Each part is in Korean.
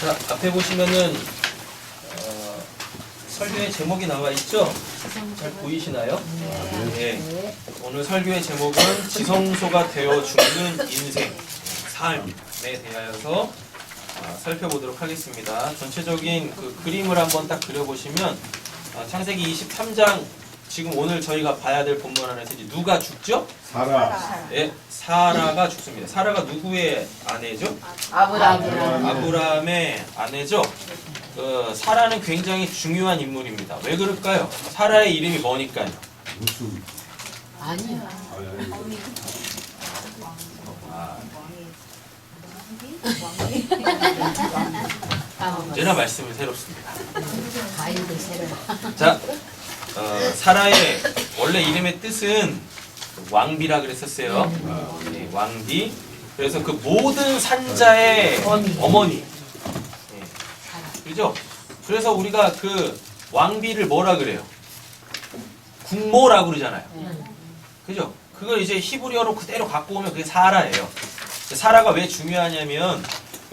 자, 앞에 보시면은 설교의 제목이 나와 있죠? 잘 보이시나요? 네. 오늘 설교의 제목은 지성소가 되어 죽는 인생, 삶에 대하여서 살펴보도록 하겠습니다. 전체적인 그 그림을 한번 딱 그려보시면 창세기 23장 지금 오늘 저희가 봐야 될 본문 안에서 이제 누가 죽죠? 사라. 네, 사라가 죽습니다. 사라가 누구의 아내죠? 아브라함의 아내죠. 사라는 굉장히 중요한 인물입니다. 왜 그럴까요? 사라의 이름이 뭐니까요? 무슨? 아니야. 언제나 말씀은 새롭습니다. 가인도 새로. 자, 사라의 원래 이름의 뜻은 왕비라 그랬었어요. 네, 왕비. 그래서 그 모든 산자의 어머니. 네, 그죠? 그래서 우리가 그 왕비를 뭐라 그래요? 국모라고 그러잖아요. 그죠? 그걸 이제 히브리어로 그대로 갖고 오면 그게 사라예요. 사라가 왜 중요하냐면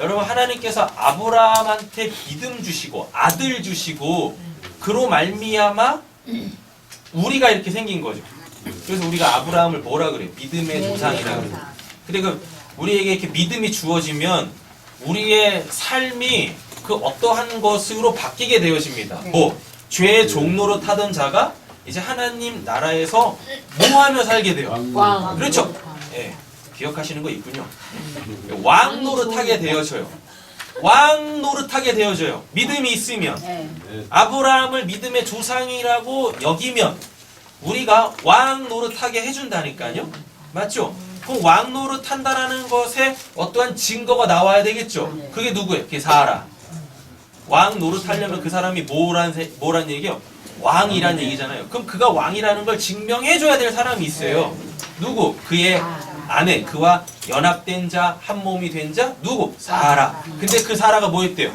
여러분 하나님께서 아브라함한테 믿음 주시고 아들 주시고 그로 말미암아 우리가 이렇게 생긴 거죠. 그래서 우리가 아브라함을 뭐라 그래요? 믿음의 조상이라 그래요. 근데 그 우리에게 이렇게 믿음이 주어지면 우리의 삶이 그 어떠한 것으로 바뀌게 되어집니다. 뭐 죄의 종로로 타던 자가 이제 하나님 나라에서 뭐하며 살게 돼요? 왕. 그렇죠. 예, 기억하시는 거 있군요. 왕 노릇하게 되어져요. 왕 노릇하게 되어져요. 믿음이 있으면. 아브라함을 믿음의 조상이라고 여기면 우리가 왕 노릇하게 해준다니까요. 맞죠? 그럼 왕 노릇한다라는 것에 어떠한 증거가 나와야 되겠죠. 그게 누구예요? 그게 사라. 왕 노릇하려면 그 사람이 뭐란 얘기예요? 왕이란 얘기잖아요. 그럼 그가 왕이라는 걸 증명해줘야 될 사람이 있어요. 누구? 그의 아내, 그와 연합된 자, 한 몸이 된 자, 누구? 사라. 근데 그 사라가 뭐 했대요?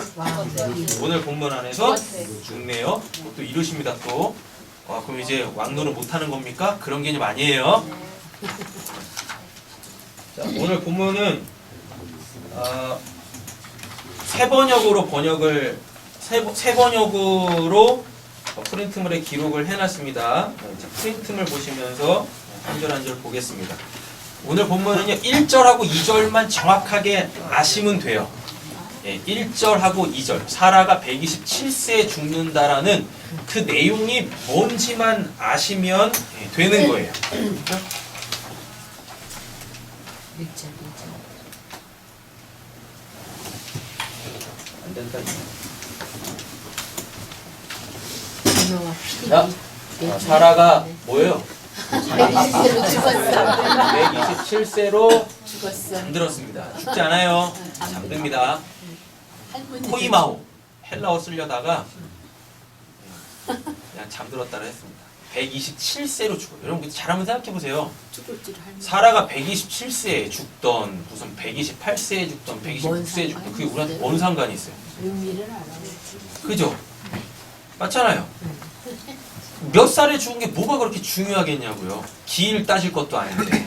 오늘 본문 안에서 죽네요. 또 이러십니다 또. 그럼 이제 왕노릇 못하는 겁니까? 그런 개념 아니에요. 자, 오늘 본문은 세 번역으로 프린트물에 기록을 해놨습니다. 자, 프린트물 보시면서 한 절 한 절 보겠습니다. 오늘 본문은요 1절하고 2절만 정확하게 아시면 돼요. 예, 1절하고 2절 사라가 127세에 죽는다라는 그 내용이 뭔지만 아시면 되는 거예요. 안 된다. 자, 사라가 뭐예요? 127세로 잠들었습니다. 죽지 않아요. 잠듭니다. 코이마오 헬라어 쓰려다가 그냥 잠들었다고 했습니다. 127세로 죽어요. 여러분 잘 한번 생각해 보세요. 사라가 127세에 죽던 무슨 128세에 죽던 129세에 죽던 그게 우리한테 뭔 상관이 있어요? 그죠? 맞잖아요. 몇 살에 죽은 게 뭐가 그렇게 중요하겠냐고요. 길 따질 것도 아닌데.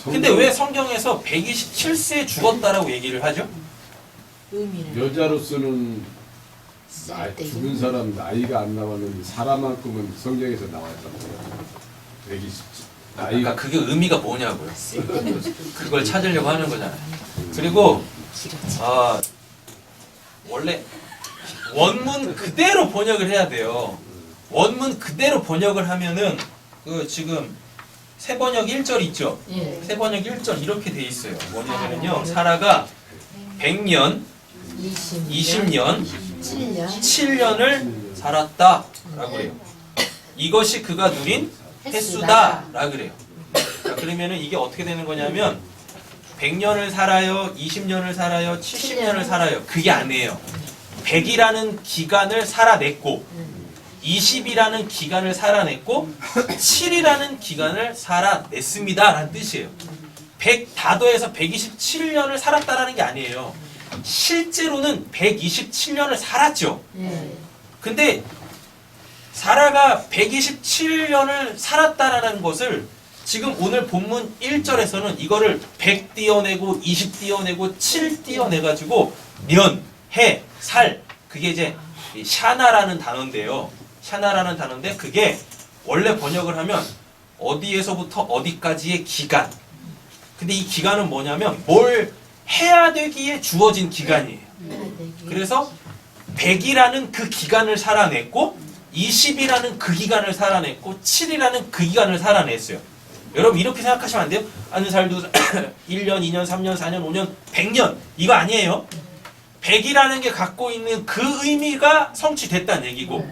근데 왜 성경에서 127세에 죽었다라고 얘기를 하죠? 여자로서는 죽은 사람 나이가 안 나왔는데 사람만큼은 성경에서 나왔잖아요. 120. 그러니까 그게 의미가 뭐냐고요. 그걸 찾으려고 하는 거잖아요. 그리고 원래 원문 그대로 번역을 해야 돼요. 원문 그대로 번역을 하면은 그 지금 세번역 1절 있죠? 세번역 1절 이렇게 돼 있어요. 뭐냐면요. 사라가 100년, 20년, 7년을 살았다라고 해요. 이것이 그가 누린 횟수다라고 그래요. 자, 그러면은 이게 어떻게 되는 거냐면 100년을 살아요, 20년을 살아요, 70년을 살아요. 그게 아니에요. 100이라는 기간을 살아냈고 20이라는 기간을 살아냈고 7이라는 기간을 살아냈습니다 라는 뜻이에요. 100 다 더해서 127년을 살았다라는 게 아니에요. 실제로는 127년을 살았죠. 근데 사라가 127년을 살았다라는 것을 지금 오늘 본문 1절에서는 이거를 100 띄어내고 20 띄어내고 7 띄어내가지고 년, 해, 살 그게 이제 이 샤나라는 단어인데요. 샤나라는 단어인데 그게 원래 번역을 하면 어디에서부터 어디까지의 기간. 근데 이 기간은 뭐냐면 뭘 해야 되기에 주어진 기간이에요. 그래서 100이라는 그 기간을 살아냈고 20이라는 그 기간을 살아냈고 7이라는 그 기간을 살아냈어요. 여러분 이렇게 생각하시면 안 돼요? 한 살도 1년, 2년, 3년, 4년, 5년, 100년 이거 아니에요. 100이라는 게 갖고 있는 그 의미가 성취됐다는 얘기고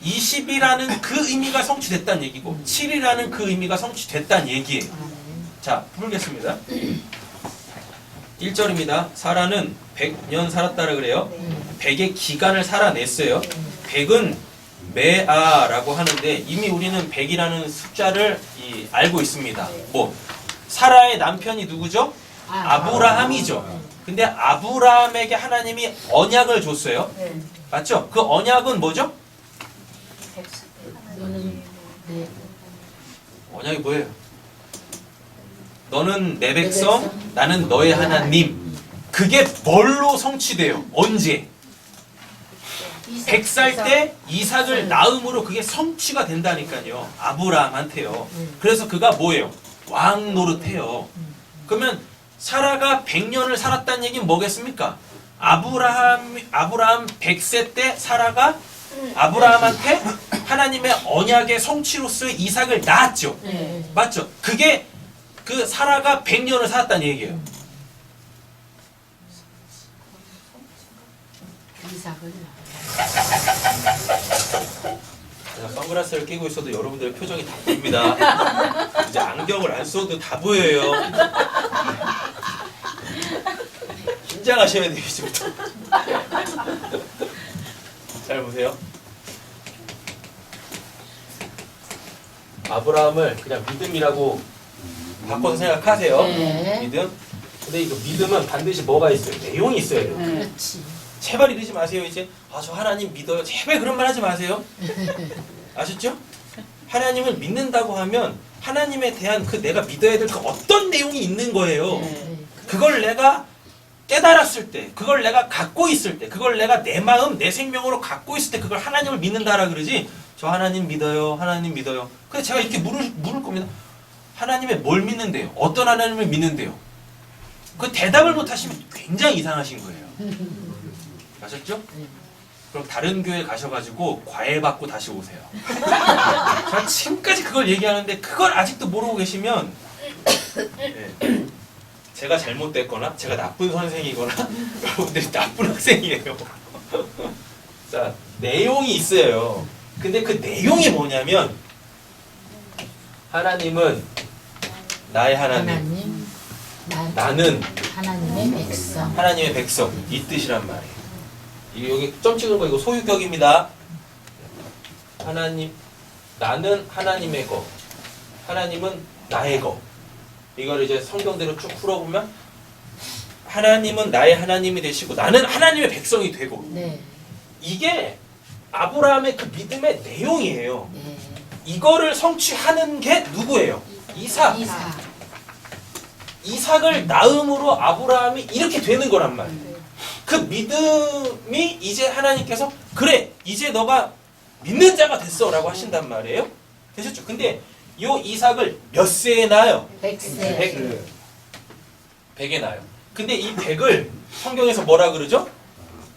20이라는 그 의미가 성취됐다는 얘기고 7이라는 그 의미가 성취됐다는 얘기예요. 자, 풀겠습니다. 1절입니다. 사라는 100년 살았다라 그래요. 100의 기간을 살아냈어요. 100은 메아라고 하는데 이미 우리는 100이라는 숫자를 알고 있습니다. 뭐 사라의 남편이 누구죠? 아브라함이죠. 근데 아브라함에게 하나님이 언약을 줬어요. 맞죠? 그 언약은 뭐죠? 너는 내 언약이 뭐예요? 너는 내 백성, 나는 너의 하나님. 그게 뭘로 성취돼요? 언제? 100살 때 이삭을 낳음으로 그게 성취가 된다니까요. 아브라함한테요. 그래서 그가 뭐예요? 왕 노릇해요. 그러면 사라가 100년을 살았다는 얘기는 뭐겠습니까? 아브라함 100세 때 사라가 아브라함한테 하나님의 언약의 성취로서의 이삭을 낳았죠. 맞죠? 그게 그 사라가 100년을 살았다는 얘기예요. 이삭을 제가 선글라스를 끼고 있어도 여러분들의 표정이 다 보입니다. 이제 안경을 안 써도 다 보여요. 긴장하셔야 돼요, 이제부터. 잘 보세요. 아브라함을 그냥 믿음이라고 바꿔서 생각하세요. 네. 믿음. 근데 이거 믿음은 반드시 뭐가 있어요? 내용이 있어야 돼요. 그렇지. 제발 이러지 마세요. 이제 저 하나님 믿어요. 제발 그런 말 하지 마세요. 아셨죠? 하나님을 믿는다고 하면 하나님에 대한 그 내가 믿어야 될 그 어떤 내용이 있는 거예요. 그걸 내가 깨달았을 때, 그걸 내가 갖고 있을 때, 그걸 내가 내 마음, 내 생명으로 갖고 있을 때 그걸 하나님을 믿는다라 그러지. 저 하나님 믿어요. 하나님 믿어요. 근데 제가 이렇게 물을 겁니다. 하나님의 뭘 믿는데요? 어떤 하나님을 믿는데요? 그 대답을 못 하시면 굉장히 이상하신 거예요. 아셨죠? 그럼 다른 교회 가셔가지고 과외 받고 다시 오세요. 제가 지금까지 그걸 얘기하는데 그걸 아직도 모르고 계시면 네, 제가 잘못됐거나 제가 나쁜 선생이거나 여러분들이 나쁜 학생이에요. 자, 내용이 있어요. 근데 그 내용이 뭐냐면 하나님은 나의 하나님, 나는 하나님의 백성. 하나님의 백성 이 뜻이란 말이에요. 여기 점 찍은 거 이거 소유격입니다. 하나님, 나는 하나님의 거, 하나님은 나의 거. 이걸 이제 성경대로 쭉 풀어보면 하나님은 나의 하나님이 되시고 나는 하나님의 백성이 되고. 네. 이게 아브라함의 그 믿음의 내용이에요. 네. 이거를 성취하는 게 누구예요? 이삭. 이삭을 낳음으로 아브라함이 이렇게 되는 거란 말이에요. 그 믿음이 이제 하나님께서 그래 이제 너가 믿는 자가 됐어 라고 하신단 말이에요. 되셨죠? 근데 요 이삭을 몇 세에 낳아요? 100세. 100에 낳아요. 근데 이 100을 성경에서 뭐라 그러죠?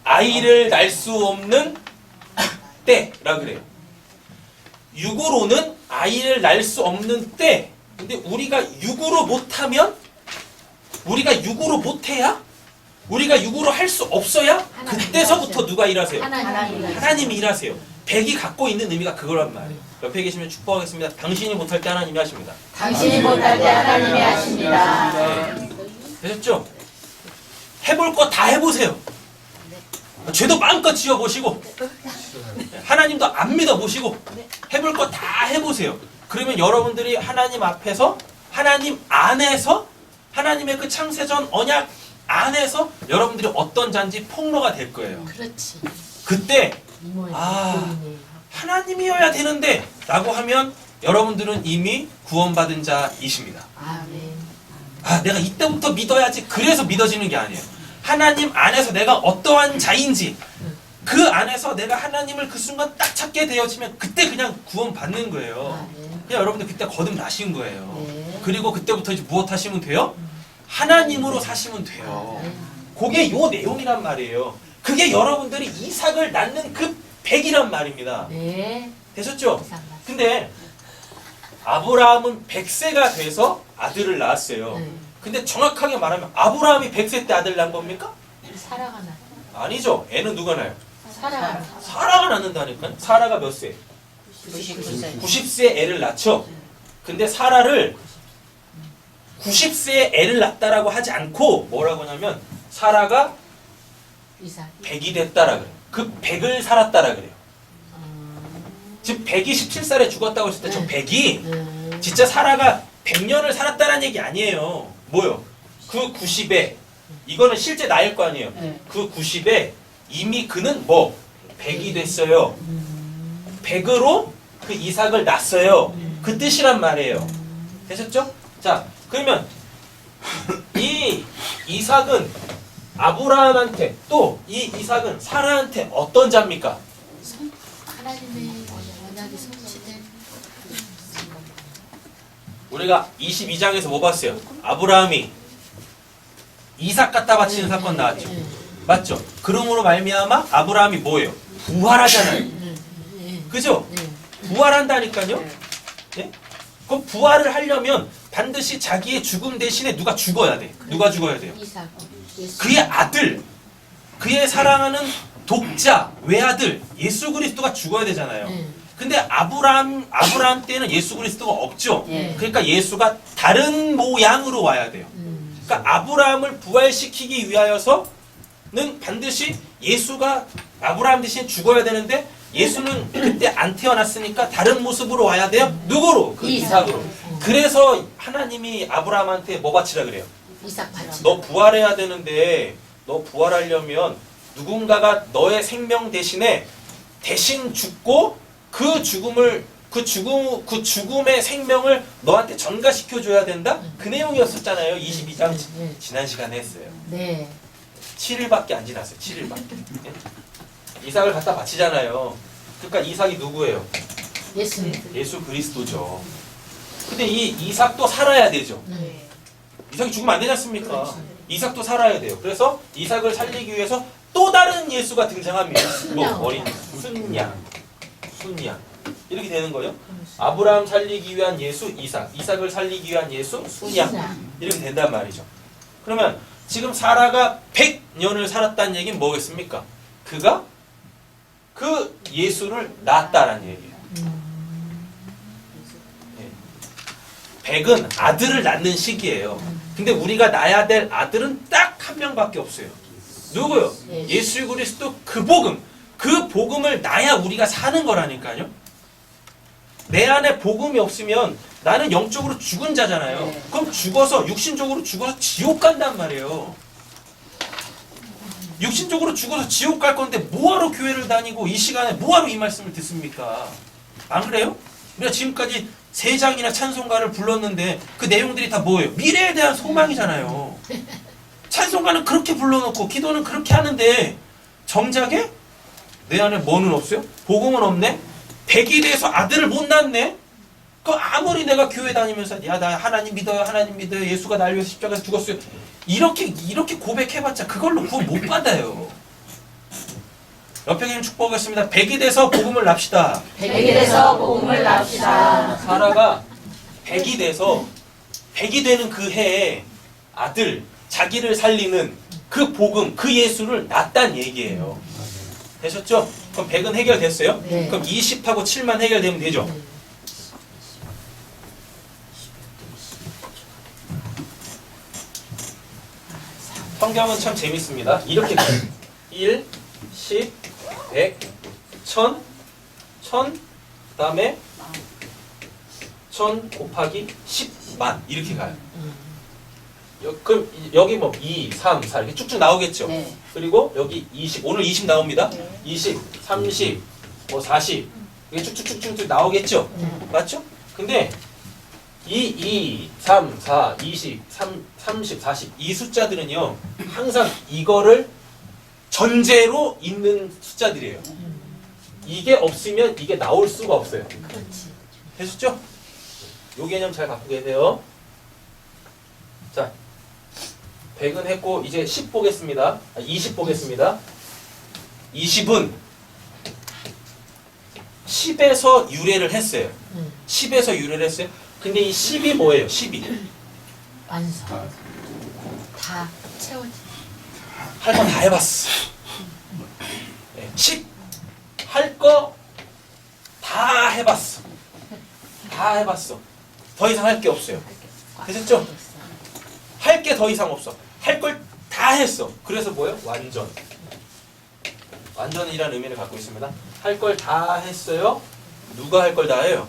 아이를 낳을 수 없는 때라 그래요. 육으로는 아이를 낳을 수 없는 때. 근데 우리가 육으로 못하면 우리가 육으로 못해야 우리가 육으로 할 수 없어야 그때서부터 누가 일하세요? 하나님이 일하세요. 100이 갖고 있는 의미가 그거란 말이에요. 옆에 계시면 축복하겠습니다. 당신이 못할 때 하나님이 하십니다. 당신이 못할 때 하나님이 하십니다. 네. 되셨죠? 해볼 거 다 해보세요. 죄도 마음껏 지어보시고 하나님도 안 믿어보시고 해볼 거 다 해보세요. 그러면 여러분들이 하나님 앞에서 하나님 안에서 하나님의 그 창세전 언약 안에서 여러분들이 어떤 자인지 폭로가 될 거예요. 그렇지. 그때 아, 하나님이어야 되는데 라고 하면 여러분들은 이미 구원받은 자이십니다. 아멘. 내가 이때부터 믿어야지 그래서 믿어지는 게 아니에요. 하나님 안에서 내가 어떠한 자인지 그 안에서 내가 하나님을 그 순간 딱 찾게 되어지면 그때 그냥 구원 받는 거예요. 아, 네. 그냥 여러분들 그때 거듭 나신 거예요. 네. 그리고 그때부터 이제 무엇 하시면 돼요? 하나님으로 사시면 돼요. 네. 그게 요 내용이란 말이에요. 그게 여러분들이 이삭을 낳는 그 100이란 말입니다. 네. 되셨죠? 이상 맞- 근데 아브라함은 100세가 돼서 아들을 낳았어요. 네. 근데 정확하게 말하면 아브라함이 100세 때 아들 낳은 겁니까? 사라가 나. 아니죠. 애는 누가 낳아요? 사라가 나. 사라가 낳는다니까요. 사라가 몇 세? 99세. 90세에 애를 낳죠. 근데 사라를 90세에 애를 낳았다라고 하지 않고 뭐라고 하냐면 사라가 이삭. 100이 됐다라 그래요. 그 100을 살았다라 그래요. 지금 127살에 죽었다고 했을 때 저 100이 진짜 사라가 100년을 살았다는 얘기 아니에요. 뭐요? 그 90에 이거는 실제 나일 거 아니에요. 네. 그 90에 이미 그는 뭐 100이 됐어요. 100으로 그 이삭을 낳았어요. 그 뜻이란 말이에요. 되셨죠? 자, 그러면 이 이삭은 아브라함한테 또 이 이삭은 사라한테 어떤 자입니까? 하나님의 언약이 성취된. 우리가 22장에서 뭐 봤어요? 아브라함이 이삭 갖다 바치는 사건 나왔죠. 네. 맞죠? 그러므로 말미암아 아브라함이 뭐예요? 부활하잖아요. 그죠? 네. 부활한다니까요. 예? 그럼 부활을 하려면 반드시 자기의 죽음 대신에 누가 죽어야 돼. 누가 죽어야 돼요? 이삭. 예수. 그의 아들, 그의 사랑하는 독자, 외아들 예수 그리스도가 죽어야 되잖아요. 네. 근데 아브라함 때는 예수 그리스도가 없죠. 네. 그러니까 예수가 다른 모양으로 와야 돼요. 그러니까 아브라함을 부활시키기 위하여서는 반드시 예수가 아브라함 대신 죽어야 되는데 예수는 그때 안 태어났으니까 다른 모습으로 와야 돼요. 누구로? 그 이삭으로. 그래서 하나님이 아브라함한테 뭐 바치라 그래요? 이삭 바치. 너 부활해야 되는데 너 부활하려면 누군가가 너의 생명 대신에 대신 죽고 그 죽음의 생명을 너한테 전가시켜 줘야 된다? 그 내용이었었잖아요. 22장 네. 지난 시간에 했어요. 네. 7일밖에 안 지났어요. 7일밖에. 이삭을 갖다 바치잖아요. 그러니까 이삭이 누구예요? 예수. 예수 그리스도죠. 근데 이 이삭도 살아야 되죠. 네. 이삭이 죽으면 안 되지 않습니까? 그렇지. 이삭도 살아야 돼요. 그래서 이삭을 살리기 위해서 또 다른 예수가 등장합니다. 뭐 순양. 어린 순양. 순양. 이렇게 되는 거예요. 아브라함 살리기 위한 예수 이삭. 이삭을 살리기 위한 예수 순양. 순양. 이렇게 된단 말이죠. 그러면 지금 사라가 100년을 살았다는 얘기는 뭐겠습니까? 그가 그 예수를 낳았다라는 얘기예요. 100은 아들을 낳는 시기예요. 근데 우리가 낳아야 될 아들은 딱 한 명밖에 없어요. 누구요? 예수 그리스도 그 복음. 그 복음을 낳아야 우리가 사는 거라니까요. 내 안에 복음이 없으면 나는 영적으로 죽은 자잖아요. 네. 그럼 죽어서 육신적으로 죽어서 지옥 간단 말이에요. 육신적으로 죽어서 지옥 갈 건데 뭐하러 교회를 다니고 이 시간에 뭐하러 이 말씀을 듣습니까? 안 그래요? 우리가 지금까지 3장이나 찬송가를 불렀는데 그 내용들이 다 뭐예요? 미래에 대한 소망이잖아요. 찬송가는 그렇게 불러놓고 기도는 그렇게 하는데 정작에 내 안에 뭐는 없어요? 복음은 없네? 100이 돼서 아들을 못 낳네? 그 아무리 내가 교회 다니면서 야 나 하나님 믿어요 하나님 믿어요 예수가 날 위해서 십자가에서 죽었어요 이렇게 고백해봤자 그걸로 구원 못 받아요. 옆에 계신 축복하겠습니다. 100이 돼서 복음을 납시다. 100이 돼서 복음을 납시다. 사라가 100이 돼서 100이 되는 그 해에 아들 자기를 살리는 그 복음 그 예수를 낳았단 얘기예요. 되셨죠? 그럼 100은 해결됐어요? 네. 그럼 20하고 7만 해결되면 되죠? 네. 성경은 참 재밌습니다. 이렇게 가요. 1, 10, 100, 1000, 1000, 그 다음에 1000 곱하기 10만 이렇게 가요. 그럼 여기 뭐 2, 3, 4 이렇게 쭉쭉 나오겠죠? 네. 그리고 여기 20, 오늘 20 나옵니다. 20, 30, 뭐 40 이게 쭉쭉쭉쭉 나오겠죠? 맞죠? 근데 2, 3, 4, 20, 30, 40 이 숫자들은요 항상 이거를 전제로 있는 숫자들이에요. 이게 없으면 이게 나올 수가 없어요. 그렇지. 되셨죠? 요 개념 잘 갖고 계세요. 자, 100은 했고 이제 10 보겠습니다. 20 보겠습니다. 20은 10에서 유래를 했어요. 10에서 유래를 했어요. 근데 이 10이 뭐예요? 10이 완성. 다 다 채워지. 할 거 다 해봤어. 10 할 거 다 해봤어. 다 해봤어. 더 이상 할 게 없어요. 되셨죠? 할 게 더 이상 없어. 할 걸 다 했어. 그래서 뭐예요? 완전. 완전이라는 의미를 갖고 있습니다. 할 걸 다 했어요. 누가 할 걸 다 해요?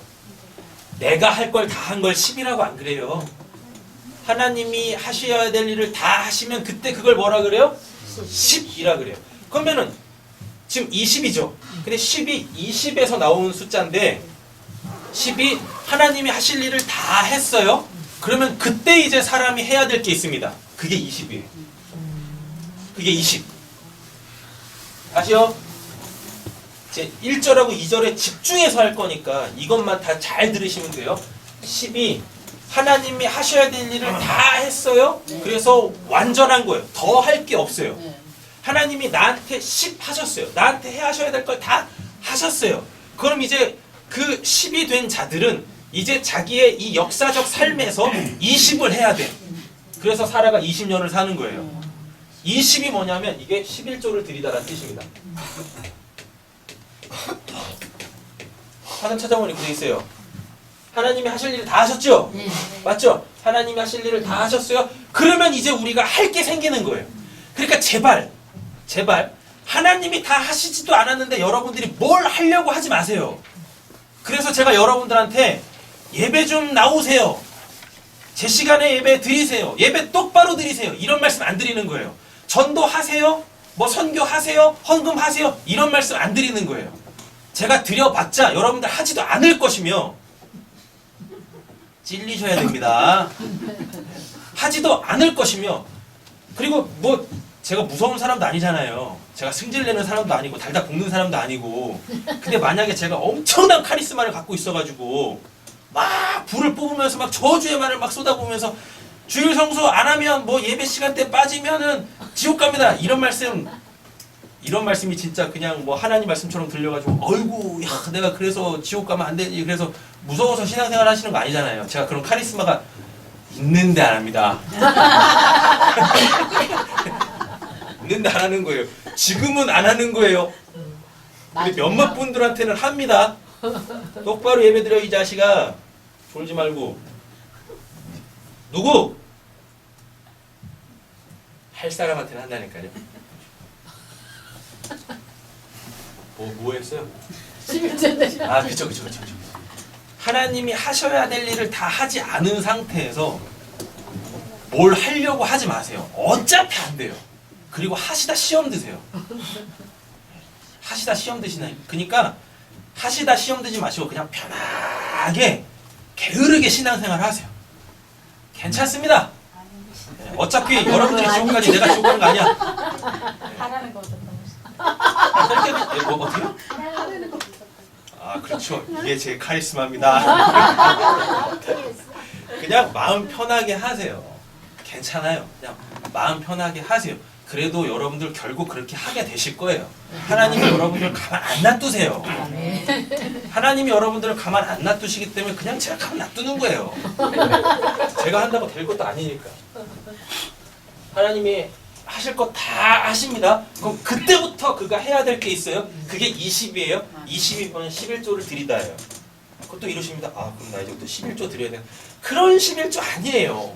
내가 할 걸 다 한 걸 10이라고 안 그래요. 하나님이 하셔야 될 일을 다 하시면 그때 그걸 뭐라 그래요? 10이라 그래요. 그러면은 지금 20이죠. 근데 10이 20에서 나온 숫자인데 10이 하나님이 하실 일을 다 했어요. 그러면 그때 이제 사람이 해야 될 게 있습니다. 그게 20이에요. 그게 20. 아시요? 이제 1절하고 2절에 집중해서 할 거니까 이것만 다 잘 들으시면 돼요. 10이 하나님이 하셔야 될 일을 다 했어요. 그래서 완전한 거예요. 더 할 게 없어요. 하나님이 나한테 10 하셨어요. 나한테 하셔야 될 걸 다 하셨어요. 그럼 이제 그 10이 된 자들은 이제 자기의 이 역사적 삶에서 20을 해야 돼. 그래서 사라가 20년을 사는 거예요. 20이 뭐냐면 이게 11조를 드리다라는 뜻입니다. 하나 찾아보니 그래 있어요. 하나님이 하실 일을 다 하셨죠? 네. 맞죠? 하나님이 하실 일을 다 하셨어요. 그러면 이제 우리가 할 게 생기는 거예요. 그러니까 제발 하나님이 다 하시지도 않았는데 여러분들이 뭘 하려고 하지 마세요. 그래서 제가 여러분들한테 예배 좀 나오세요. 제 시간에 예배 드리세요. 예배 똑바로 드리세요. 이런 말씀 안 드리는 거예요. 전도하세요. 뭐 선교하세요. 헌금하세요. 이런 말씀 안 드리는 거예요. 제가 드려봤자 여러분들 하지도 않을 것이며 찔리셔야 됩니다. 하지도 않을 것이며 그리고 뭐 제가 무서운 사람도 아니잖아요. 제가 승질 내는 사람도 아니고 달다 볶는 사람도 아니고 근데 만약에 제가 엄청난 카리스마를 갖고 있어가지고 막 불을 뽑으면서 막 저주의 말을 막 쏟아부으면서 주일 성수 안 하면 뭐 예배 시간 때 빠지면은 지옥 갑니다. 이런 말씀이 진짜 그냥 뭐 하나님 말씀처럼 들려가지고 어이구 야 내가 그래서 지옥 가면 안 되지 그래서 무서워서 신앙생활 하시는 거 아니잖아요. 제가 그런 카리스마가 있는데 안 합니다. 있는데 안 하는 거예요. 지금은 안 하는 거예요. 근데 몇몇 분들한테는 합니다. 똑바로 예배드려 이 자식아. 졸지 말고. 누구? 할 사람한테는 한다니까요. 뭐 했어요? 아, 그쵸. 하나님이 하셔야 될 일을 다 하지 않은 상태에서 뭘 하려고 하지 마세요. 어차피 안 돼요. 그리고 하시다 시험 드세요. 하시다 시험 드시나. 그러니까 하시다 시험 드지 마시고 그냥 편하게 게으르게 신앙생활 하세요. 괜찮습니다. 어차피 여러분들이 지옥 가지 내가 지옥 가는 거 아니야. 하라는 거죠. 뭐 어떻게요? 아 그렇죠. 이게 제 카리스마입니다. 그냥 마음 편하게 하세요. 괜찮아요. 그냥 마음 편하게 하세요. 그래도 여러분들 결국 그렇게 하게 되실 거예요. 하나님이 여러분들 가만 안 놔두세요. 하나님이 여러분들을 가만 안 놔두시기 때문에 그냥 제가 가만 놔두는 거예요. 제가 한다고 될 것도 아니니까. 하나님이 하실 거 다 하십니다. 그럼 그때부터 그가 해야 될 게 있어요. 그게 20이에요. 20이면 11조를 드리다예요. 그것도 이러십니다. 아 그럼 나 이제부터 11조 드려야 돼. 그런 11조 아니에요.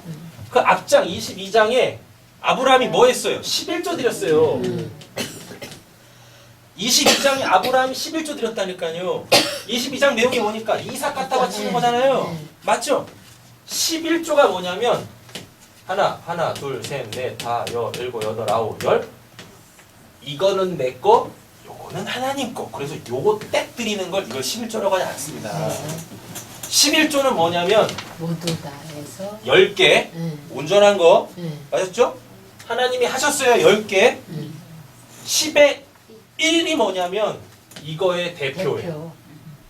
그 앞장 22장에 아브라함이 뭐 했어요? 11조 드렸어요. 22장에 아브라함이 11조 드렸다니까요. 22장 내용이 뭐니까 이삭 갖다 바치는 거잖아요. 맞죠? 11조가 뭐냐면 하나, 둘, 셋, 넷, 다, 일곱, 여덟, 아홉, 열. 이거는 내 거, 요거는 하나님 거. 그래서 요거 딱 드리는 걸 이걸 11조라고 하지 않습니다. 11조는 뭐냐면 모두 다 해서 10개 응, 온전한 거 응, 맞았죠? 하나님이 하셨어요. 10개. 응. 10의 1이 뭐냐면 이거의 대표예요. 대표.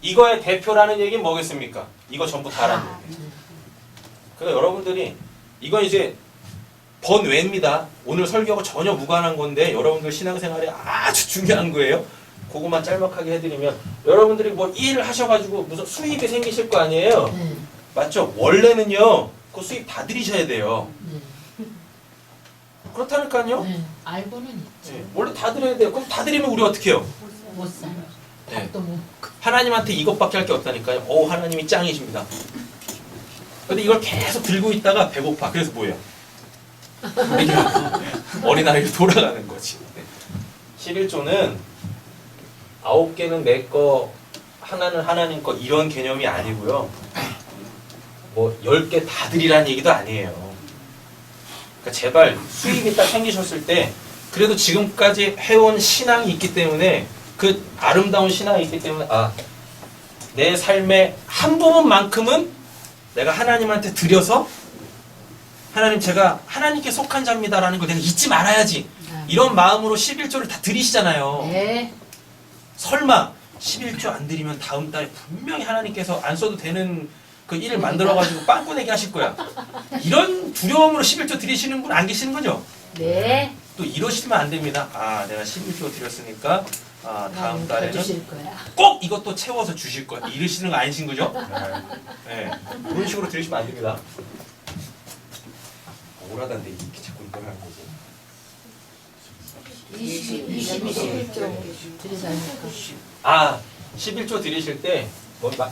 이거의 대표라는 얘기는 뭐겠습니까? 이거 전부 다라는 다. 얘기예요. 응. 그러니까 여러분들이 이건 이제 번외입니다. 오늘 설교하고 전혀 무관한 건데 여러분들 신앙생활에 아주 중요한 거예요. 그것만 짤막하게 해드리면 여러분들이 뭐 일을 하셔가지고 무슨 수입이 생기실 거 아니에요. 응, 맞죠? 원래는요 그 수입 다 들이셔야 돼요. 응, 그렇다니까요. 응. 알고는 있죠. 네, 원래 다 드려야 돼요. 그럼 다 드리면 우리 어떻게 해요? 못 살아. 네. 밥도 못 먹고. 하나님한테 이것밖에 할 게 없다니까요. 하나님이 짱이십니다. 근데 이걸 계속 들고 있다가 배고파. 그래서 뭐예요? 어린아이로 돌아가는 거지. 11조는 9개는 내 거, 하나는 하나님 거 이런 개념이 아니고요. 뭐 10개 다 드리라는 얘기도 아니에요. 그러니까 제발 수입이 딱 생기셨을 때 그래도 지금까지 해온 신앙이 있기 때문에 그 아름다운 신앙이 있기 때문에 내 삶의 한 부분만큼은 내가 하나님한테 드려서 하나님 제가 하나님께 속한 자입니다라는 걸 내가 잊지 말아야지. 이런 마음으로 11조를 다 드리시잖아요. 네. 설마 11조 안 드리면 다음 달에 분명히 하나님께서 안 써도 되는 그 일을 만들어가지고 빵꾸내게 하실 거야. 이런 두려움으로 11조 드리시는 분 안 계시는 거죠? 네. 또 이러시면 안 됩니다. 내가 11조 드렸으니까 다음 달에는 주실 거야. 꼭 이것도 채워서 주실 거야. 이러시는 거 아니신 거죠? 네. 그런 식으로 드리시면 안 됩니다. 억울하다는데 이렇게 자꾸 이걸 하는 거지. 21조 드리자니까. 11조 드리실 때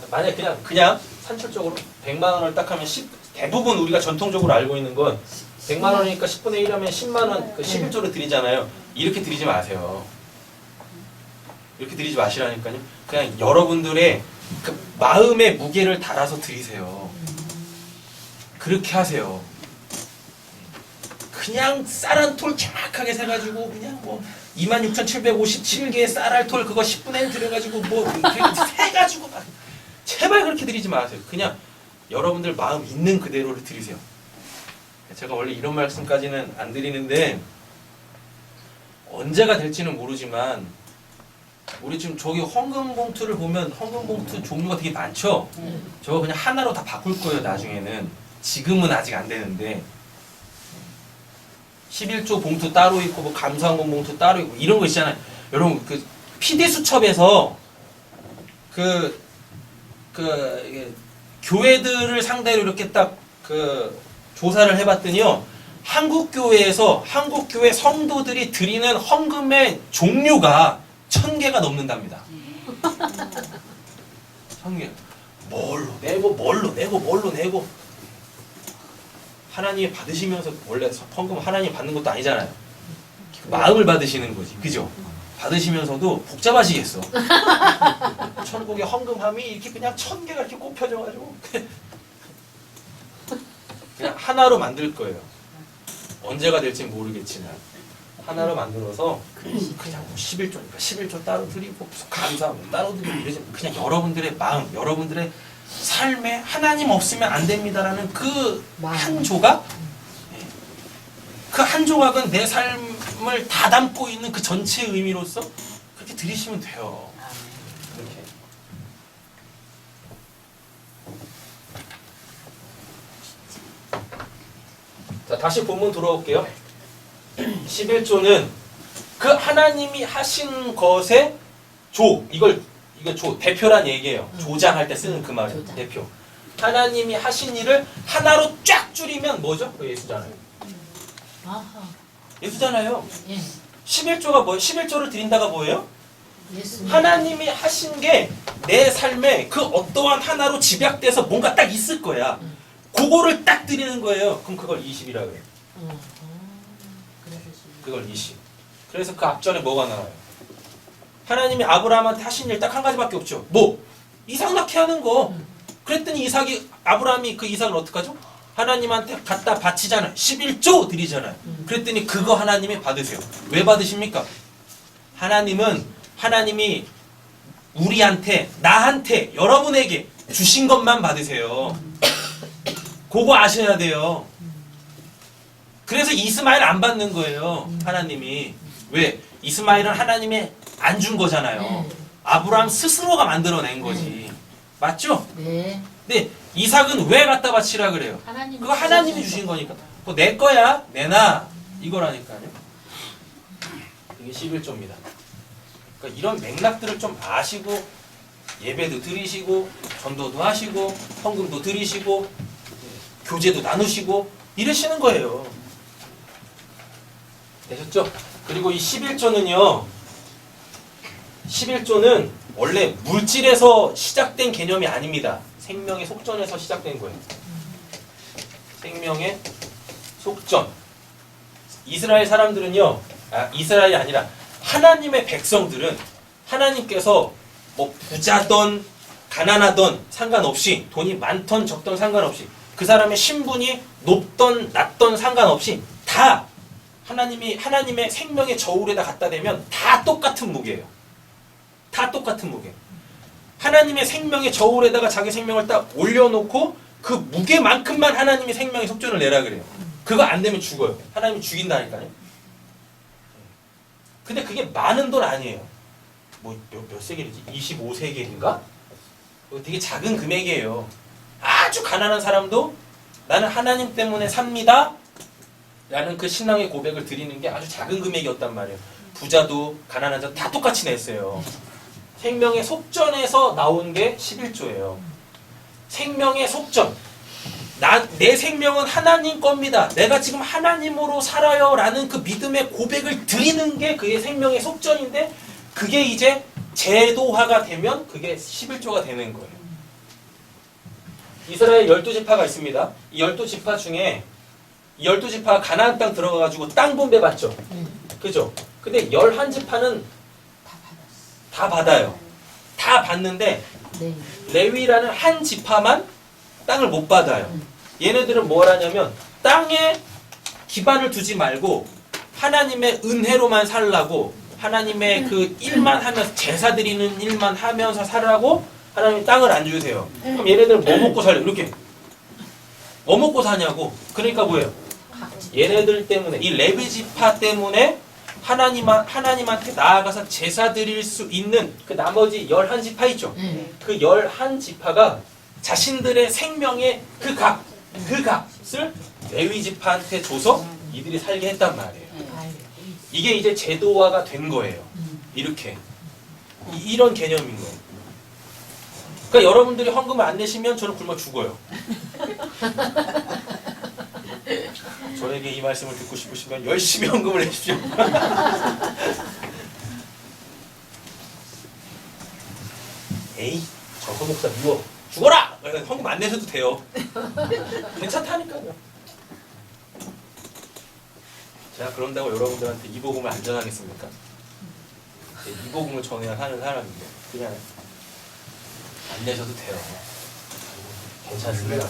만약 그냥 산출적으로 100만 원을 딱 하면 대부분 우리가 전통적으로 알고 있는 건 100만 원이니까 10분의 1 하면 10만 원 11조를 드리잖아요. 이렇게 드리지 마세요. 이렇게 드리지 마시라니까요. 그냥 여러분들의 그 마음의 무게를 달아서 드리세요. 그렇게 하세요. 그냥 쌀 한 톨 정확하게 세가지고 그냥 뭐 26,757개의 쌀 한 톨 그거 10분의 1 들여가지고 뭐 세가지고 막 제발 그렇게 드리지 마세요. 그냥 여러분들 마음 있는 그대로를 드리세요. 제가 원래 이런 말씀까지는 안 드리는데 언제가 될지는 모르지만 우리 지금 저기 헌금 봉투를 보면 헌금 봉투 종류가 되게 많죠? 저거 그냥 하나로 다 바꿀 거예요 나중에는. 지금은 아직 안 되는데 11조 봉투 따로 있고 뭐 감사헌금 봉투 따로 있고 이런 거 있잖아요. 여러분 그 PD 수첩에서 이게 교회들을 상대로 이렇게 딱 조사를 해봤더니요. 한국 교회 성도들이 드리는 헌금의 종류가 1000개가 넘는답니다. 1000개. 뭘로 내고 하나님이 받으시면서 원래 헌금 하나님이 받는 것도 아니잖아요. 마음을 받으시는 거지. 그죠? 받으시면서도 복잡하시겠어. 천국에 헌금함이 이렇게 그냥 1000개가 이렇게 꼽혀져가지고 그냥 하나로 만들 거예요. 언제가 될지 모르겠지만 하나로 만들어서 그냥 뭐 11조니까 11조 따로 드리고 감사함 따로 드리고 이러지 그냥 여러분들의 마음, 여러분들의 삶에 하나님 없으면 안 됩니다라는 그 한 조각, 그 한 조각은 내 삶을 다 담고 있는 그 전체의 의미로서 그렇게 드리시면 돼요. 그렇게. 자, 다시 본문 돌아올게요. 11조는 그 하나님이 하신 것의 이거 대표란 얘기예요. 조장할 때 쓰는 그 말이에요. 조장. 대표. 하나님이 하신 일을 하나로 쫙 줄이면 뭐죠? 그 예수잖아요. 아하. 예수잖아요. 예. 11조가 뭐예요? 11조를 드린다가 뭐예요? 예수. 하나님이 하신 게 내 삶에 그 어떠한 하나로 집약돼서 뭔가 딱 있을 거야. 그거를 딱 드리는 거예요. 그럼 그걸 20이라 그래요. 그걸 20. 그래서 그 앞전에 뭐가 나와요? 하나님이 아브라함한테 하신 일 딱 한 가지밖에 없죠. 뭐? 이삭 낳게 하는 거. 그랬더니 아브라함이 그 이삭을 어떡하죠? 하나님한테 갖다 바치잖아요. 11조 드리잖아요. 그랬더니 그거 하나님이 받으세요. 왜 받으십니까? 하나님이 우리한테, 나한테, 여러분에게 주신 것만 받으세요. 그거 아셔야 돼요. 그래서 이스마엘 안 받는 거예요. 하나님이. 왜? 이스마엘은 하나님이 안 준 거잖아요. 아브라함 스스로가 만들어낸 거지. 맞죠? 네. 근데 이삭은 왜 갖다 바치라 그래요? 하나님. 그거 하나님이 주신 거니까. 그거 내 거야. 내놔. 이거라니까요. 이게 11조입니다. 그러니까 이런 맥락들을 좀 아시고 예배도 드리시고 전도도 하시고 헌금도 드리시고 교제도 나누시고 이러시는 거예요. 되셨죠? 그리고 이 11조는요. 11조는 원래 물질에서 시작된 개념이 아닙니다. 생명의 속전에서 시작된 거예요. 생명의 속전. 이스라엘 사람들은요. 이스라엘이 아니라 하나님의 백성들은 하나님께서 뭐 부자던 가난하던 상관없이 돈이 많던 적던 상관없이 그 사람의 신분이 높던 낮던 상관없이 다 하나님의 생명의 저울에다 갖다 대면 다 똑같은 무게예요. 다 똑같은 무게. 하나님의 생명의 저울에다가 자기 생명을 딱 올려놓고 그 무게만큼만 하나님이 생명의 속전을 내라 그래요. 그거 안 되면 죽어요. 하나님이 죽인다니까요. 근데 그게 많은 돈 아니에요. 뭐 몇 세겔이지? 25세겔인가? 되게 작은 금액이에요. 아주 가난한 사람도 나는 하나님 때문에 삽니다 라는 그 신앙의 고백을 드리는 게 아주 작은 금액이었단 말이에요. 부자도 가난한 자도 다 똑같이 냈어요. 생명의 속전에서 나온 게 11조예요. 생명의 속전. 내 생명은 하나님 겁니다. 내가 지금 하나님으로 살아요 라는 그 믿음의 고백을 드리는 게 그게 생명의 속전인데 그게 이제 제도화가 되면 그게 11조가 되는 거예요. 이스라엘 12지파가 있습니다. 이 12지파 중에 이 12지파가 가나안 땅 들어가가지고 땅 분배 받죠. 그죠? 근데 11지파는 다 받아요. 다 받는데 네. 레위라는 한 지파만 땅을 못 받아요. 얘네들은 뭘 하냐면 땅에 기반을 두지 말고 하나님의 은혜로만 살라고 하나님의 그 일만 하면서 제사 드리는 일만 하면서 살라고 하나님이 땅을 안 주세요. 그럼 얘네들은 뭐 먹고 살려? 이렇게 뭐 먹고 사냐고. 그러니까 뭐예요? 얘네들 때문에 이 레위 지파 때문에 하나님한테 나아가서 제사 드릴 수 있는 그 나머지 11지파 있죠. 그 11지파가 자신들의 생명의 그 값을 레위 지파한테 줘서 이들이 살게 했단 말이에요. 이게 이제 제도화가 된 거예요. 이렇게. 이런 개념인 거예요. 그러니까 여러분들이 헌금을 안 내시면 저는 굶어 죽어요. 저에게 이 말씀을 듣고 싶으시면 열심히 헌금을 해주십시오. 에이, 저 소목사 미워. 죽어라! 헌금 안 내셔도 돼요. 괜찮다니까요. 제가 그런다고 여러분들한테 이 복음을 안 전하겠습니까? 이 복음을 전해야 하는 사람인데 그냥 안 내셔도 돼요. 괜찮습니다.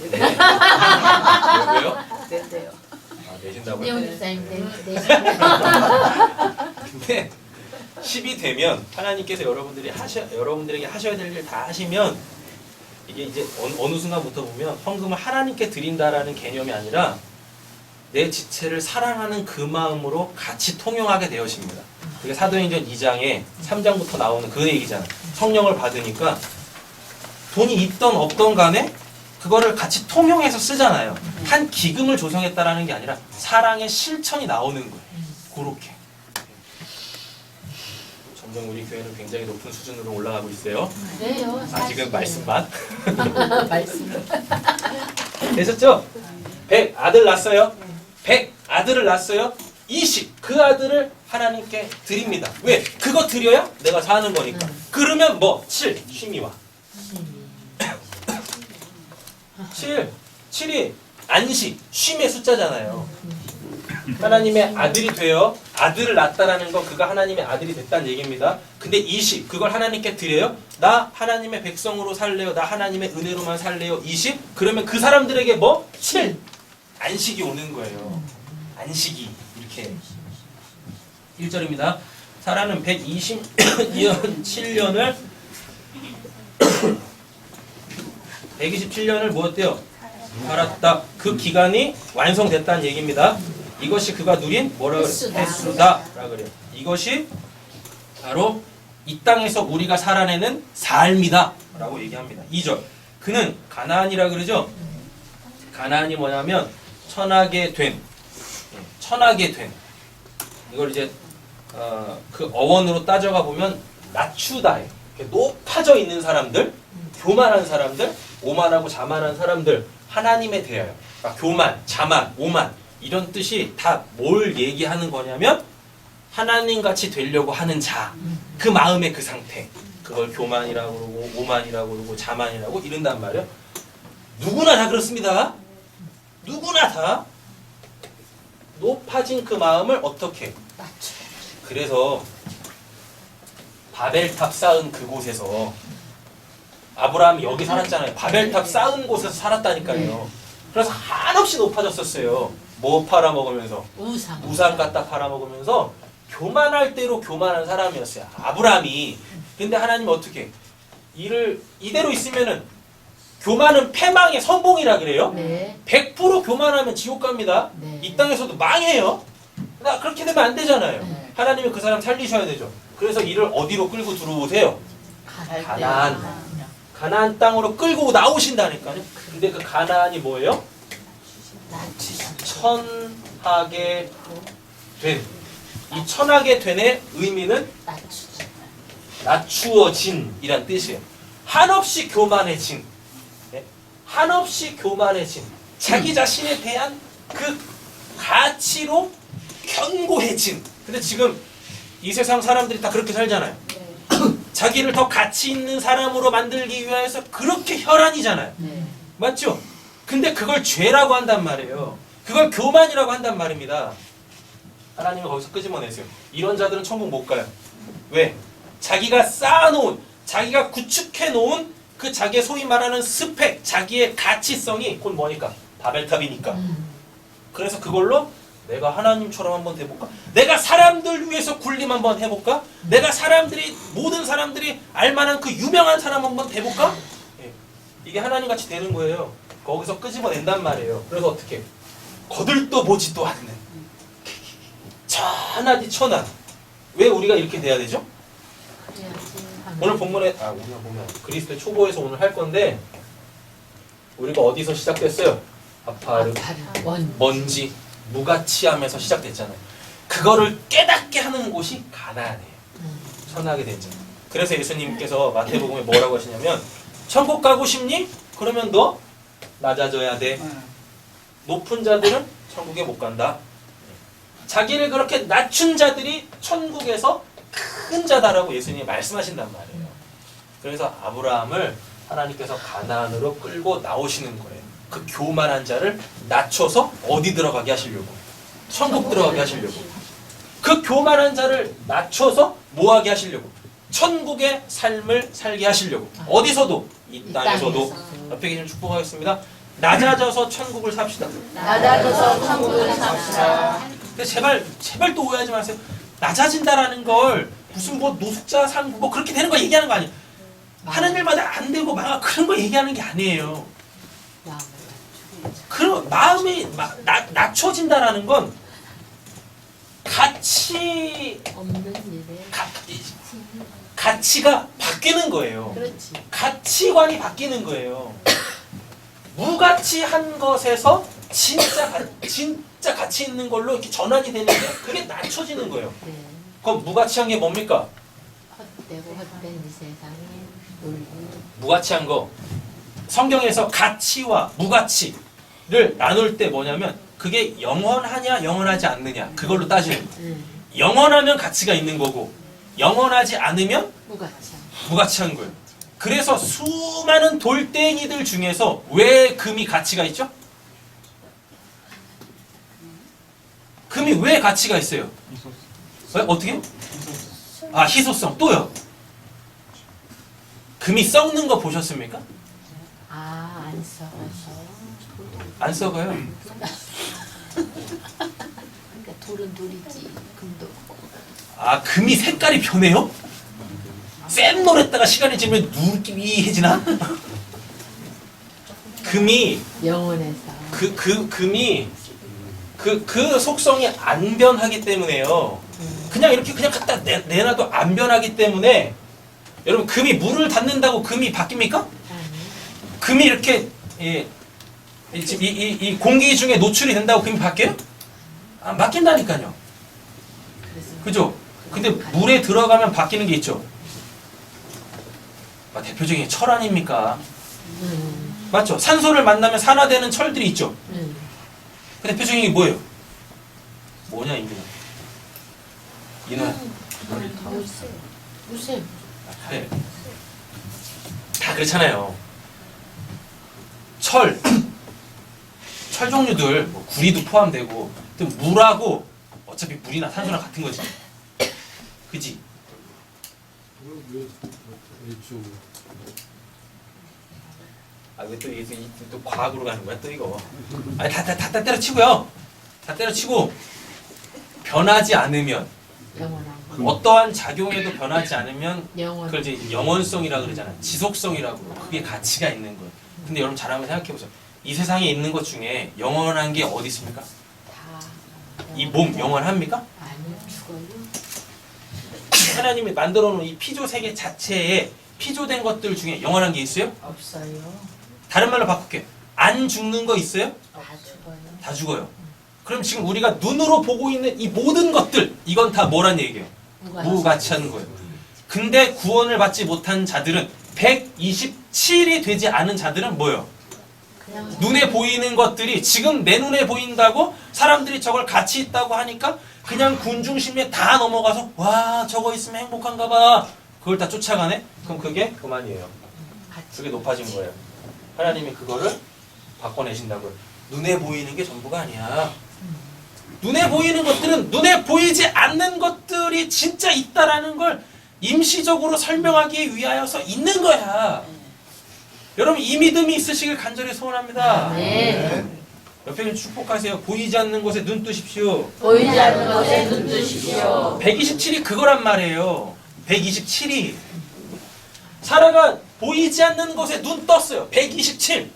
네. 왜요? 네네요. 아, 내신다고요? 이영 집사님 네. 근데 10이 되면 하나님께서 여러분들에게 하셔야 될 일 다 하시면 이게 이제 어느 순간부터 보면 헌금을 하나님께 드린다라는 개념이 아니라 내 지체를 사랑하는 그 마음으로 같이 통용하게 되어집니다. 그게 사도행전 2장에 3장부터 나오는 그 얘기잖아요. 성령을 받으니까 돈이 있던 없던 간에 그거를 같이 통용해서 쓰잖아요. 한 기금을 조성했다라는 게 아니라 사랑의 실천이 나오는 거예요. 그렇게. 점점 우리 교회는 굉장히 높은 수준으로 올라가고 있어요. 그래요. 아직은 말씀만. 말씀. 되셨죠? 100 아들 낳았어요. 100 아들을 낳았어요. 20 그 아들을 하나님께 드립니다. 왜? 그거 드려야 내가 사는 거니까. 그러면 뭐? 7 쉼이 와. 7이 안식, 쉼의 숫자잖아요. 하나님의 아들이 돼요. 아들을 낳았다라는 거 그가 하나님의 아들이 됐다는 얘기입니다. 근데 20 그걸 하나님께 드려요. 나 하나님의 백성으로 살래요. 나 하나님의 은혜로만 살래요. 20 그러면 그 사람들에게 뭐? 7 안식이 오는 거예요. 안식이 이렇게 1절입니다. 사라는 122년 7년을 127년을 무엇대요? 살았다. 그 기간이 완성됐다는 얘기입니다. 이것이 그가 누린 뭐라 그래? 횟수다. 횟수다라 그래요. 이것이 바로 이 땅에서 우리가 살아내는 삶이다라고 얘기합니다. 2절. 그는 가나안이라 그러죠. 가나안이 뭐냐면 천하게 된. 이걸 이제 그 어원으로 따져가 보면 낮추다예요. 높아져 있는 사람들, 교만한 사람들, 오만하고 자만한 사람들, 하나님에 대하여. 그러니까 교만, 자만, 오만 이런 뜻이 다 뭘 얘기하는 거냐면 하나님 같이 되려고 하는 자, 그 마음의 그 상태. 그걸 교만이라고 그러고 오만이라고 그러고 자만이라고 이른단 말이에요. 누구나 다 그렇습니다. 누구나 다 높아진 그 마음을 어떻게? 그래서 바벨탑 쌓은 그곳에서 아브라함이 여기 살았잖아요. 바벨탑 쌓은 곳에서 살았다니까요. 그래서 한없이 높아졌었어요. 뭐 팔아먹으면서? 우상 갖다 팔아먹으면서 교만할 대로 교만한 사람이었어요. 아브라함이. 근데 하나님 어떻게? 이를 이대로 있으면은 교만은 패망의 선봉이라 그래요. 네. 100% 교만하면 지옥 갑니다. 네. 이 땅에서도 망해요. 나 그렇게 되면 안 되잖아요. 네. 하나님이 그 사람 살리셔야 되죠. 그래서 이를 어디로 끌고 들어오세요? 가나안 땅으로 끌고 나오신다니까요. 근데 그 가나안이 뭐예요? 천하게 된. 이 천하게 된의 의미는 낮추어진이란 뜻이에요. 한없이 교만해진. 한없이 교만해진. 자기 자신에 대한 그 가치로 견고해진. 근데 지금 이 세상 사람들이 다 그렇게 살잖아요. 자기를 더 가치 있는 사람으로 만들기 위해서 그렇게 혈안이잖아요. 맞죠? 근데 그걸 죄라고 한단 말이에요. 그걸 교만이라고 한단 말입니다. 하나님은 거기서 끄집어내세요. 이런 자들은 천국 못 가요. 왜? 자기가 쌓아놓은, 자기가 구축해놓은 그 자기의 소위 말하는 스펙, 자기의 가치성이 곧 뭐니까? 바벨탑이니까. 그래서 그걸로 내가 하나님처럼 한번 해볼까? 내가 사람들 위해서 굴림 한번 해볼까? 내가 모든 사람들이 알만한 그 유명한 사람 한번 해볼까? 예. 이게 하나님같이 되는 거예요. 거기서 끄집어낸단 말이에요. 그래서 어떻게? 거들떠 보지도 않는 천하디 천하. 왜 우리가 이렇게 돼야 되죠? 오늘 본문에 우리가 보면 그리스도의 초보에서 오늘 할 건데 우리가 어디서 시작됐어요? 아파르, 먼지, 무가치함에서 시작됐잖아요. 그거를 깨닫게 하는 곳이 가나안이에요. 천하게 됐죠. 그래서 예수님께서 마태복음에 뭐라고 하시냐면 천국 가고 싶니? 그러면 너 낮아져야 돼. 높은 자들은 천국에 못 간다. 자기를 그렇게 낮춘 자들이 천국에서 큰 자다라고 예수님이 말씀하신단 말이에요. 그래서 아브라함을 하나님께서 가나안으로 끌고 나오시는 거예요. 그 교만한 자를 낮춰서 어디 들어가게 하시려고? 천국 들어가게 하시려고. 그 교만한 자를 낮춰서 뭐하게 하시려고? 천국의 삶을 살게 하시려고. 어디서도? 이 땅에서도. 옆에 계신 축복하겠습니다. 낮아져서 천국을 삽시다. 낮아져서 천국을 삽시다. 근데 제발 또 오해하지 마세요. 낮아진다라는 걸 무슨 뭐 노숙자 상부 뭐 그렇게 되는 거 얘기하는 거 아니에요. 하는 일마다 안 되고 막 그런 거 얘기하는 게 아니에요. 그런 마음이 낮춰진다라는 건 가치 없는 일에 가치가 바뀌는 거예요. 그렇지. 가치관이 바뀌는 거예요. 무가치한 것에서 진짜 가치 있는 걸로 이렇게 전환이 되는 게 그게 낮춰지는 거예요. 네. 그럼 무가치한 게 뭡니까? 헛되고 헛된 이 세상에 놀고. 무가치한 거. 성경에서 가치와 무가치를 나눌 때 뭐냐면 그게 영원하냐 영원하지 않느냐 그걸로 따져요. 영원하면 가치가 있는 거고 영원하지 않으면 무가치한 거예요. 그래서 수많은 돌덩이들 중에서 왜 금이 가치가 있죠? 금이 왜 가치가 있어요? 왜? 어떻게? 희소성. 또요? 금이 썩는 거 보셨습니까? 안 썩어서. 안 썩어요. 그러니까 돌은 돌이지 금도. 금이 색깔이 변해요? 센 노랬다가 시간이 지나면 누렇게해지나? 금이 영혼에서 금이 그 속성이 안 변하기 때문에요. 그냥 이렇게 그냥 갖다 내놔도 안 변하기 때문에 여러분 금이 물을 닿는다고 금이 바뀝니까? 아니 금이 이렇게 지금 이 공기 중에 노출이 된다고 금이 바뀌어요? 안 바뀐다니까요. 그래서 그죠? 근데 물에 들어가면 바뀌는 게 있죠. 대표적인 철 아닙니까? 맞죠? 산소를 만나면 산화되는 철들이 있죠. 그 대표적인 게 뭐예요? 뭐냐 인류? 인호. 무슨 네. 다 그렇잖아요. 철 종류들 뭐 구리도 포함되고 또 물하고 어차피 물이나 산소랑 같은 거지. 그지? 왜 또 과학으로 가는 거야 또 이거? 아니 다 때려치고요. 다 때려치고 변하지 않으면 영원한 어떠한 작용에도 변하지 않으면 영원 그걸 이제 영원성이라 그러잖아요. 지속성이라고. 그게 가치가 있는 거예요. 근데 여러분 잘 한번 생각해 보세요. 이 세상에 있는 것 중에 영원한 게 어디 있습니까? 다 이 몸 영원합니까? 아니요 죽어요. 하나님이 만들어 놓은 이 피조 세계 자체에 피조된 것들 중에 영원한 게 있어요? 없어요. 다른 말로 바꿀게. 안 죽는 거 있어요? 다 죽어요. 다 죽어요. 그럼 지금 우리가 눈으로 보고 있는 이 모든 것들 이건 다 뭐란 얘기예요? 무가치한 거예요. 근데 구원을 받지 못한 자들은 127이 되지 않은 자들은 뭐예요? 그냥 눈에 보이는 것들이 지금 내 눈에 보인다고 사람들이 저걸 가치 있다고 하니까 그냥 군중심에 다 넘어가서 와 저거 있으면 행복한가 봐. 그걸 다 쫓아가네? 그럼 그게 그만이에요. 그게 높아진 거예요. 하나님이 그거를 바꿔내신다고요. 눈에 보이는 게 전부가 아니야. 눈에 보이는 것들은 눈에 보이지 않는 것들이 진짜 있다라는 걸 임시적으로 설명하기 위하여서 있는 거야. 여러분 이 믿음이 있으시길 간절히 소원합니다. 네. 옆에 축복하세요. 보이지 않는 곳에 눈 뜨십시오. 보이지 않는 것에 눈 뜨십시오. 127이 그거란 말이에요. 127이. 사라가 보이지 않는 곳에 눈 떴어요. 127.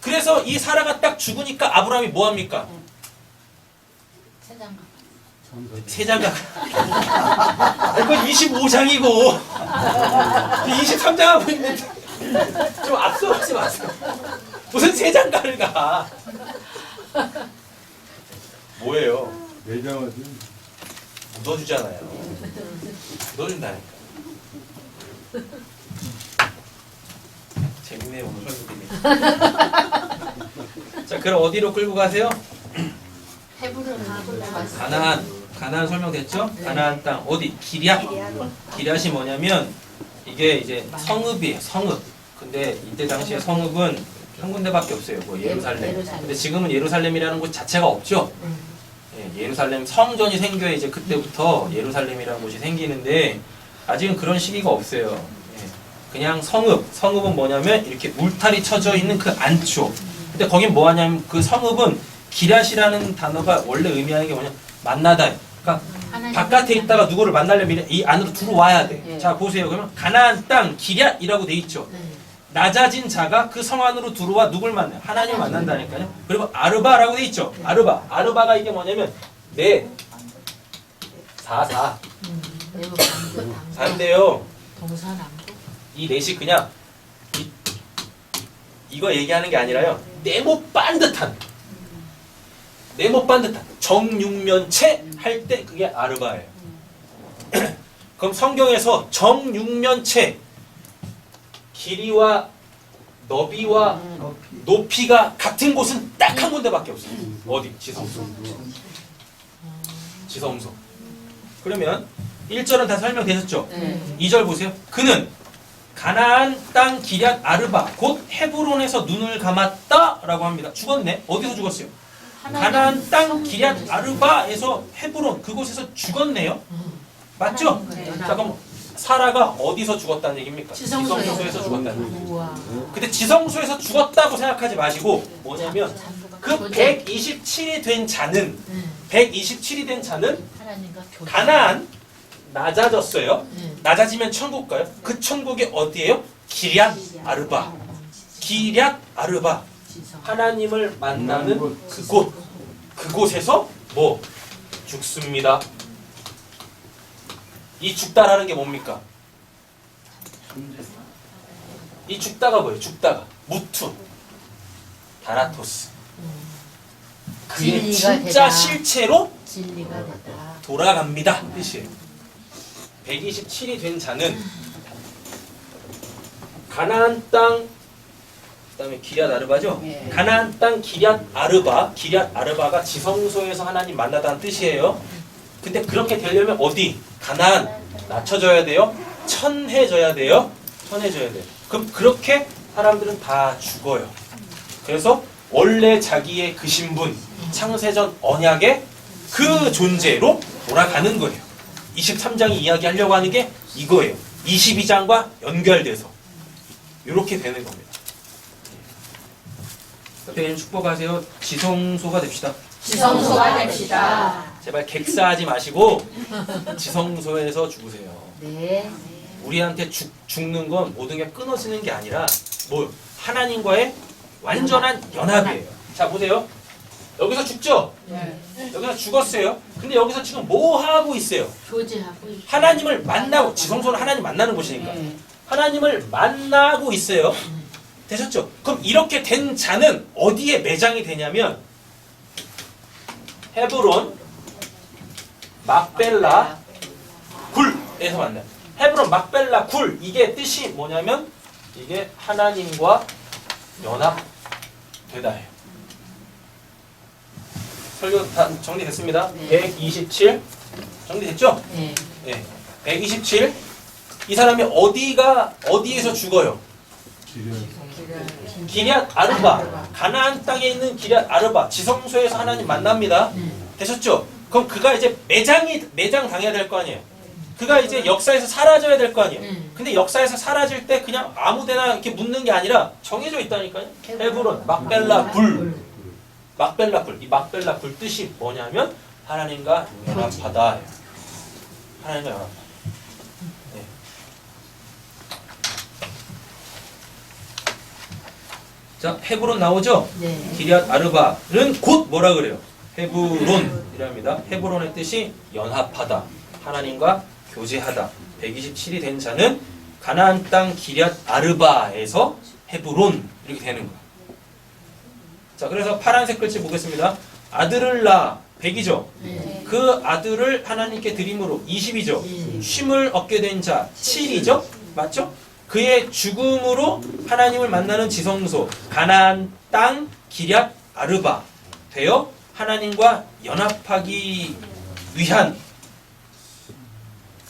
그래서 이 사라가 딱 죽으니까 아브라함이 뭐합니까? 세상과 세 장가. 이건 25장이고 23장 하고 있는데 좀 앞서가지 마세요. 무슨 세 장가를 가? 뭐예요? 매장하지. 묻어주잖아요. 묻어준다니까. 재밌네요 오늘 설교님이. 자 그럼 어디로 끌고 가세요? 헤브론을 갔어요. 가나안 설명됐죠? 가나안 땅 어디? 기럇이 뭐냐면 이게 이제 성읍이에요. 성읍. 근데 이때 당시에 성읍은 한 군데밖에 없어요. 뭐 예루살렘. 근데 지금은 예루살렘이라는 곳 자체가 없죠. 예, 예루살렘 성전이 생겨야 이제 그때부터 예루살렘이라는 곳이 생기는데 아직은 그런 시기가 없어요. 예, 그냥 성읍. 성읍은 뭐냐면 이렇게 울타리 쳐져 있는 그 안쪽. 근데 거긴 뭐하냐면 그 성읍은 기럇이라는 단어가 원래 의미하는 게 뭐냐 만나다. 그러니까 바깥에 있다가 누구를 만나려면 이 안으로 들어와야 돼. 예. 자 보세요. 그러면 가나안 땅 기럇이라고 돼 있죠. 낮아진 자가 그 성 안으로 들어와 누굴 만나요? 하나님을 만난다니까요. 그리고 아르바라고 돼 있죠. 아르바가 이게 뭐냐면 네 4 내부 방구 4인데요. 동서남북 이 넷이 그냥 이거 얘기하는 게 아니라요. 네모 반듯한 정육면체 할 때 그게 아르바예요. 그럼 성경에서 정육면체 길이와 너비와 높이가 같은 곳은 딱 한 군데밖에 없어요. 어디? 지성소. 그러면 1절은 다 설명되셨죠? 2절 보세요. 그는 가나안 땅 기럇 아르바 곧 헤브론에서 눈을 감았다라고 합니다. 죽었네. 어디서 죽었어요? 가나안 땅 기럇 아르바에서 헤브론 그곳에서 죽었네요. 맞죠? 자 그럼 사라가 어디서 죽었다는 얘기입니까? 지성소에서 죽었다는 얘기예요. 우와. 근데 지성소에서 죽었다고 생각하지 마시고 뭐냐면 그 127이 된 자는 하나님과 교제. 가나안 낮아졌어요. 네. 낮아지면 천국 가요. 그 천국이 어디예요? 기럇 아르바. 기럇 아르바. 하나님을 만나는 그곳에서 뭐 죽습니다. 이 죽다라는 게 뭡니까? 이 죽다가 뭐예요? 죽다가 무투 다나토스. 그의 진리가 진짜 되다. 실체로 진리가 되다. 돌아갑니다. 뜻이에요. 127이 된 자는 가나안 땅, 그다음에 기럇 아르바죠. 예. 가나안 땅 기럇 아르바가 지성소에서 하나님 만나다는 뜻이에요. 근데 그렇게 되려면 어디? 가나안 낮춰져야 돼요. 천해져야 돼요. 천해져야 돼요. 그럼 그렇게 사람들은 다 죽어요. 그래서 원래 자기의 그 신분, 창세전 언약의 그 존재로 돌아가는 거예요. 23장이 이야기하려고 하는 게 이거예요. 22장과 연결돼서 이렇게 되는 겁니다. 대님 축복하세요. 지성소가 됩시다. 지성소가 됩시다. 제발 객사하지 마시고 지성소에서 죽으세요. 네. 우리한테 죽는 건 모든 게 끊어지는 게 아니라 뭐 하나님과의 완전한 연합이에요. 자 보세요. 여기서 죽죠? 네. 여기서 죽었어요. 근데 여기서 지금 뭐 하고 있어요? 교제하고 있고. 하나님을 만나고, 지성소는 하나님 만나는 곳이니까 네. 하나님을 만나고 있어요. 되셨죠? 그럼 이렇게 된 자는 어디에 매장이 되냐면 헤브론 막벨라 굴에서 만나요. 헤브론 막벨라 굴, 이게 뜻이 뭐냐면 이게 하나님과 연합되다예요. 설교 다 정리됐습니다. 127 정리됐죠? 네. 네. 127. 이 사람이 어디에서 죽어요? 기럇 아르바. 가나안 땅에 있는 기럇 아르바. 지성소에서 하나님 만납니다. 되셨죠? 그럼 그가 이제 매장 당해야 될 거 아니에요. 그가 이제 역사에서 사라져야 될 거 아니에요. 근데 역사에서 사라질 때 그냥 아무데나 이렇게 묻는 게 아니라 정해져 있다니까요. 헤브론, 막벨라 굴. 막벨라 굴. 이 막벨라 굴 뜻이 뭐냐면 하나님과 연합하다. 하나님과 연합하다. 네. 자, 헤브론 나오죠? 네. 기럇 아르바는 곧 뭐라 그래요? 헤브론이랍니다. 헤브론의 뜻이 연합하다. 하나님과 교제하다. 127이 된 자는 가나안 땅 기럇 아르바에서 헤브론 이렇게 되는 거예요. 자, 그래서 파란색 글씨 보겠습니다. 아들을 낳아 100이죠. 네. 그 아들을 하나님께 드림으로 20이죠. 쉼을 얻게 된 자 7이죠. 맞죠? 그의 죽음으로 하나님을 만나는 지성소 가나안 땅 기럇 아르바 되어 하나님과 연합하기 위한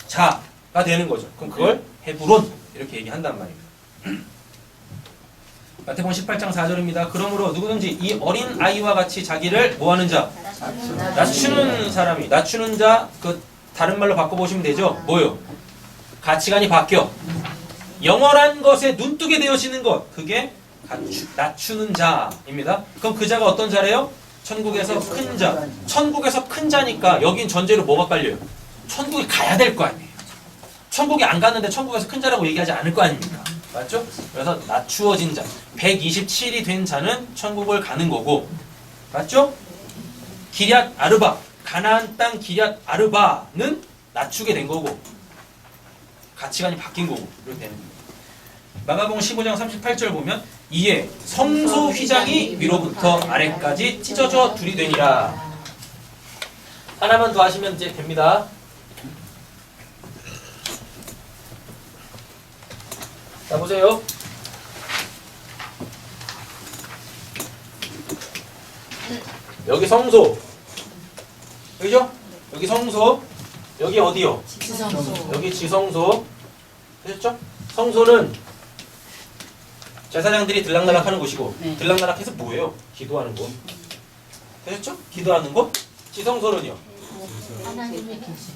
자가 되는 거죠. 그럼 그걸 헤브론 이렇게 얘기한단 말입니다. 마태복음 18장 4절입니다. 그러므로 누구든지 이 어린 아이와 같이 자기를 뭐하는 자? 낮추는 사람이, 낮추는 자, 그 다른 말로 바꿔보시면 되죠. 뭐요? 가치관이 바뀌어. 영원한 것에 눈뜨게 되어지는 것, 그게 낮추는 자입니다. 그럼 그 자가 어떤 자래요? 천국에서 큰 자. 천국에서 큰 자니까 여긴 전제로 뭐가 깔려요? 천국에 가야 될 거 아니에요. 천국에 안 갔는데 천국에서 큰 자라고 얘기하지 않을 거 아닙니까? 맞죠? 그래서 낮추어진 자, 127이 된 자는 천국을 가는 거고, 맞죠? 기럇 아르바, 가나안 땅 기럇 아르바는 낮추게 된 거고, 가치관이 바뀐 거고, 이렇게 되는 거예요. 마가복음 15장 38절 보면 이에 성소 휘장이 위로부터 아래까지 찢어져 둘이 되니라. 하나만 더 하시면 이제 됩니다. 자, 보세요. 여기 성소. 여기죠? 여기 성소. 여기 어디요? 지성소. 여기 지성소. 되셨죠? 성소는 제사장들이 들락날락 하는 곳이고, 네. 들락날락 해서 뭐예요? 기도하는 곳. 되셨죠? 기도하는 곳. 지성소는요? 하나님의 계신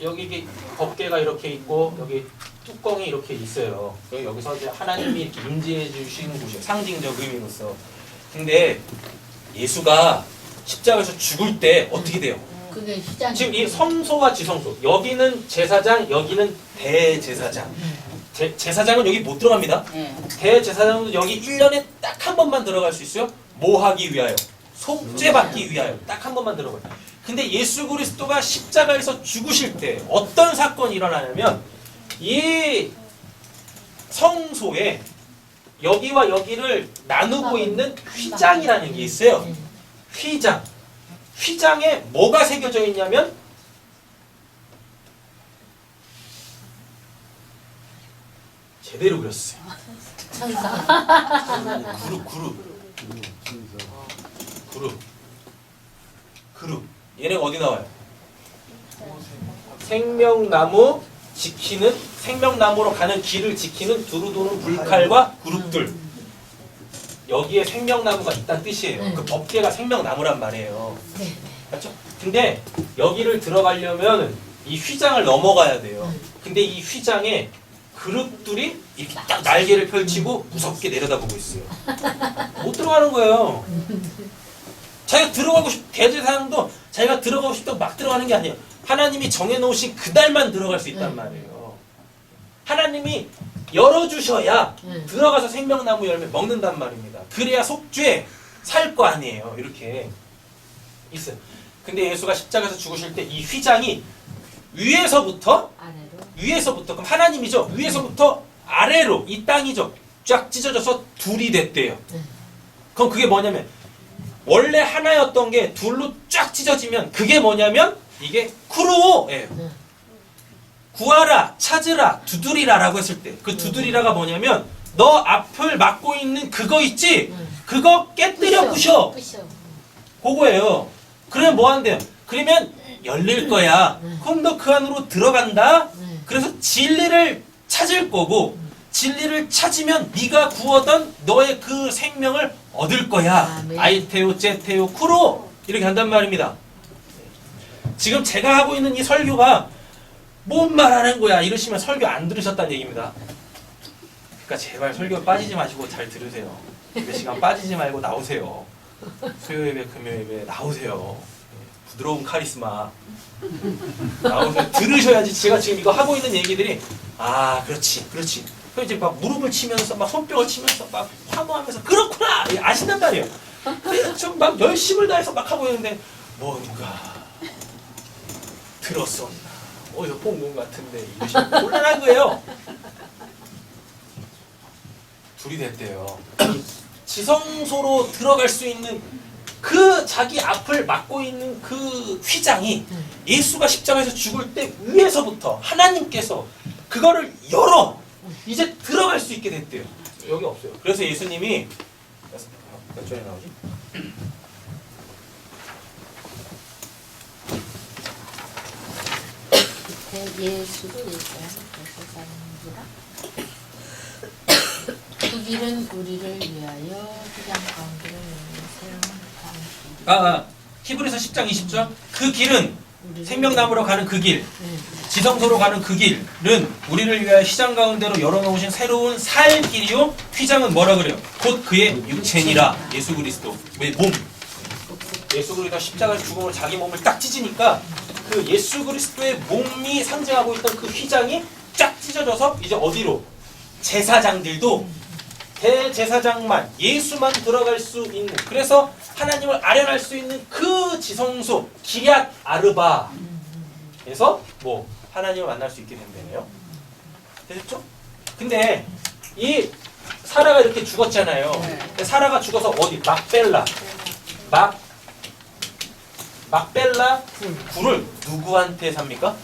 여기 이게 법궤가 이렇게 있고, 여기 뚜껑이 이렇게 있어요. 여기서 이제 하나님이 이렇게 임재해 주시는 곳이에요. 상징적 의미로서. 근데 예수가 십자가에서 죽을 때 어떻게 돼요? 그게 휘장. 지금 이 성소와 지성소, 여기는 제사장, 여기는 대제사장. 제사장은 여기 못 들어갑니다. 대제사장은 여기 1년에 딱 한 번만 들어갈 수 있어요. 뭐 하기 위하여? 속죄 받기 위하여 딱 한 번만 들어가요. 근데 예수 그리스도가 십자가에서 죽으실 때 어떤 사건이 일어나냐면 이 성소에 여기와 여기를 나누고 있는 휘장이라는 게 있어요. 휘장. 휘장에 뭐가 새겨져 있냐면 제대로 그렸어요. 천사. 그룹. 얘네가 어디 나와요? 생명나무 지키는 생명나무로 가는 길을 지키는 두루 도는 불칼과 그룹들. 여기에 생명나무가 있다는 뜻이에요. 그 법계가 생명나무란 말이에요. 네. 맞죠? 근데 여기를 들어가려면 이 휘장을 넘어가야 돼요. 근데 이 휘장에 그룹들이 이렇게 딱 날개를 펼치고 무섭게 내려다보고 있어요. 못 들어가는 거예요. 자기가 들어가고 대제사장도 자기가 들어가고 싶다고 막 들어가는 게 아니에요. 하나님이 정해놓으신 그날만 들어갈 수 있단 말이에요. 하나님이 열어주셔야 들어가서 생명나무 열매 먹는단 말입니다. 그래야 속죄 살 거 아니에요. 이렇게 있어요. 근데 예수가 십자가에서 죽으실 때 이 휘장이 위에서부터 그럼 하나님이죠. 위에서부터 아래로 이 땅이죠. 쫙 찢어져서 둘이 됐대요. 그럼 그게 뭐냐면 원래 하나였던 게 둘로 쫙 찢어지면 그게 뭐냐면 이게 쿠르오예요. 구하라, 찾으라, 두드리라라고 했을 때 그 두드리라가 뭐냐면 너 앞을 막고 있는 그거 있지? 그거 깨뜨려 부셔. 그거예요. 그러면 뭐 한대요? 그러면 열릴 거야. 그럼 너 그 안으로 들어간다. 그래서 진리를 찾을 거고 진리를 찾으면 네가 구하던 너의 그 생명을 얻을 거야. 아이테오, 제테오, 쿠로 이렇게 한단 말입니다. 지금 제가 하고 있는 이 설교가 뭔 말하는 거야 이러시면 설교 안 들으셨다는 얘기입니다. 그러니까 제발 설교 빠지지 마시고 잘 들으세요. 예배 시간 빠지지 말고 나오세요. 수요 예배, 금요 예배 나오세요. 부드러운 카리스마 나오세요. 들으셔야지. 제가 지금 이거 하고 있는 얘기들이 아 그렇지. 그럼 이제 막 무릎을 치면서 막 손뼉을 치면서 막 환호하면서 그렇구나 아신단 말이에요. 그래서 좀 막 열심을 다해서 막 하고 있는데 뭔가 들었었나 어디서 본 것 같은데 이러시면 곤란한 거예요. 둘이 됐대요. 지성소로 들어갈 수 있는 그 자기 앞을 막고 있는 그 휘장이 예수가 십자가에서 죽을 때 위에서부터 하나님께서 그거를 열어 이제 들어갈 수 있게 됐대요. 여기 없어요. 그래서 예수님이 몇 절에 나오지? 그 길은 우리를 위하여 휘장 가운데를 새로운 히브리서 10장 20절 그 길은 생명나무로 가는 그 길, 지성소로 가는 그 길은 우리를 위하여 휘장 가운데로 열어놓으신 새로운 살 길이요. 휘장은 뭐라 그래요? 곧 그의 육체니라. 예수 그리스도. 왜 몸? 예수 그리스도가 십자가에서 죽음으로 자기 몸을 딱 찢으니까 그 예수 그리스도의 몸이 상징하고 있던 그 휘장이 쫙 찢어져서 이제 어디로? 제사장들도 대제사장만 예수만 들어갈 수 있는 그래서 하나님을 아련할 수 있는 그 지성소 기럇 아르바에서 뭐 하나님을 만날 수 있게 된다네요. 됐죠? 근데 이 사라가 이렇게 죽었잖아요. 사라가 죽어서 어디? 막벨라 굴을 누구한테 삽니까?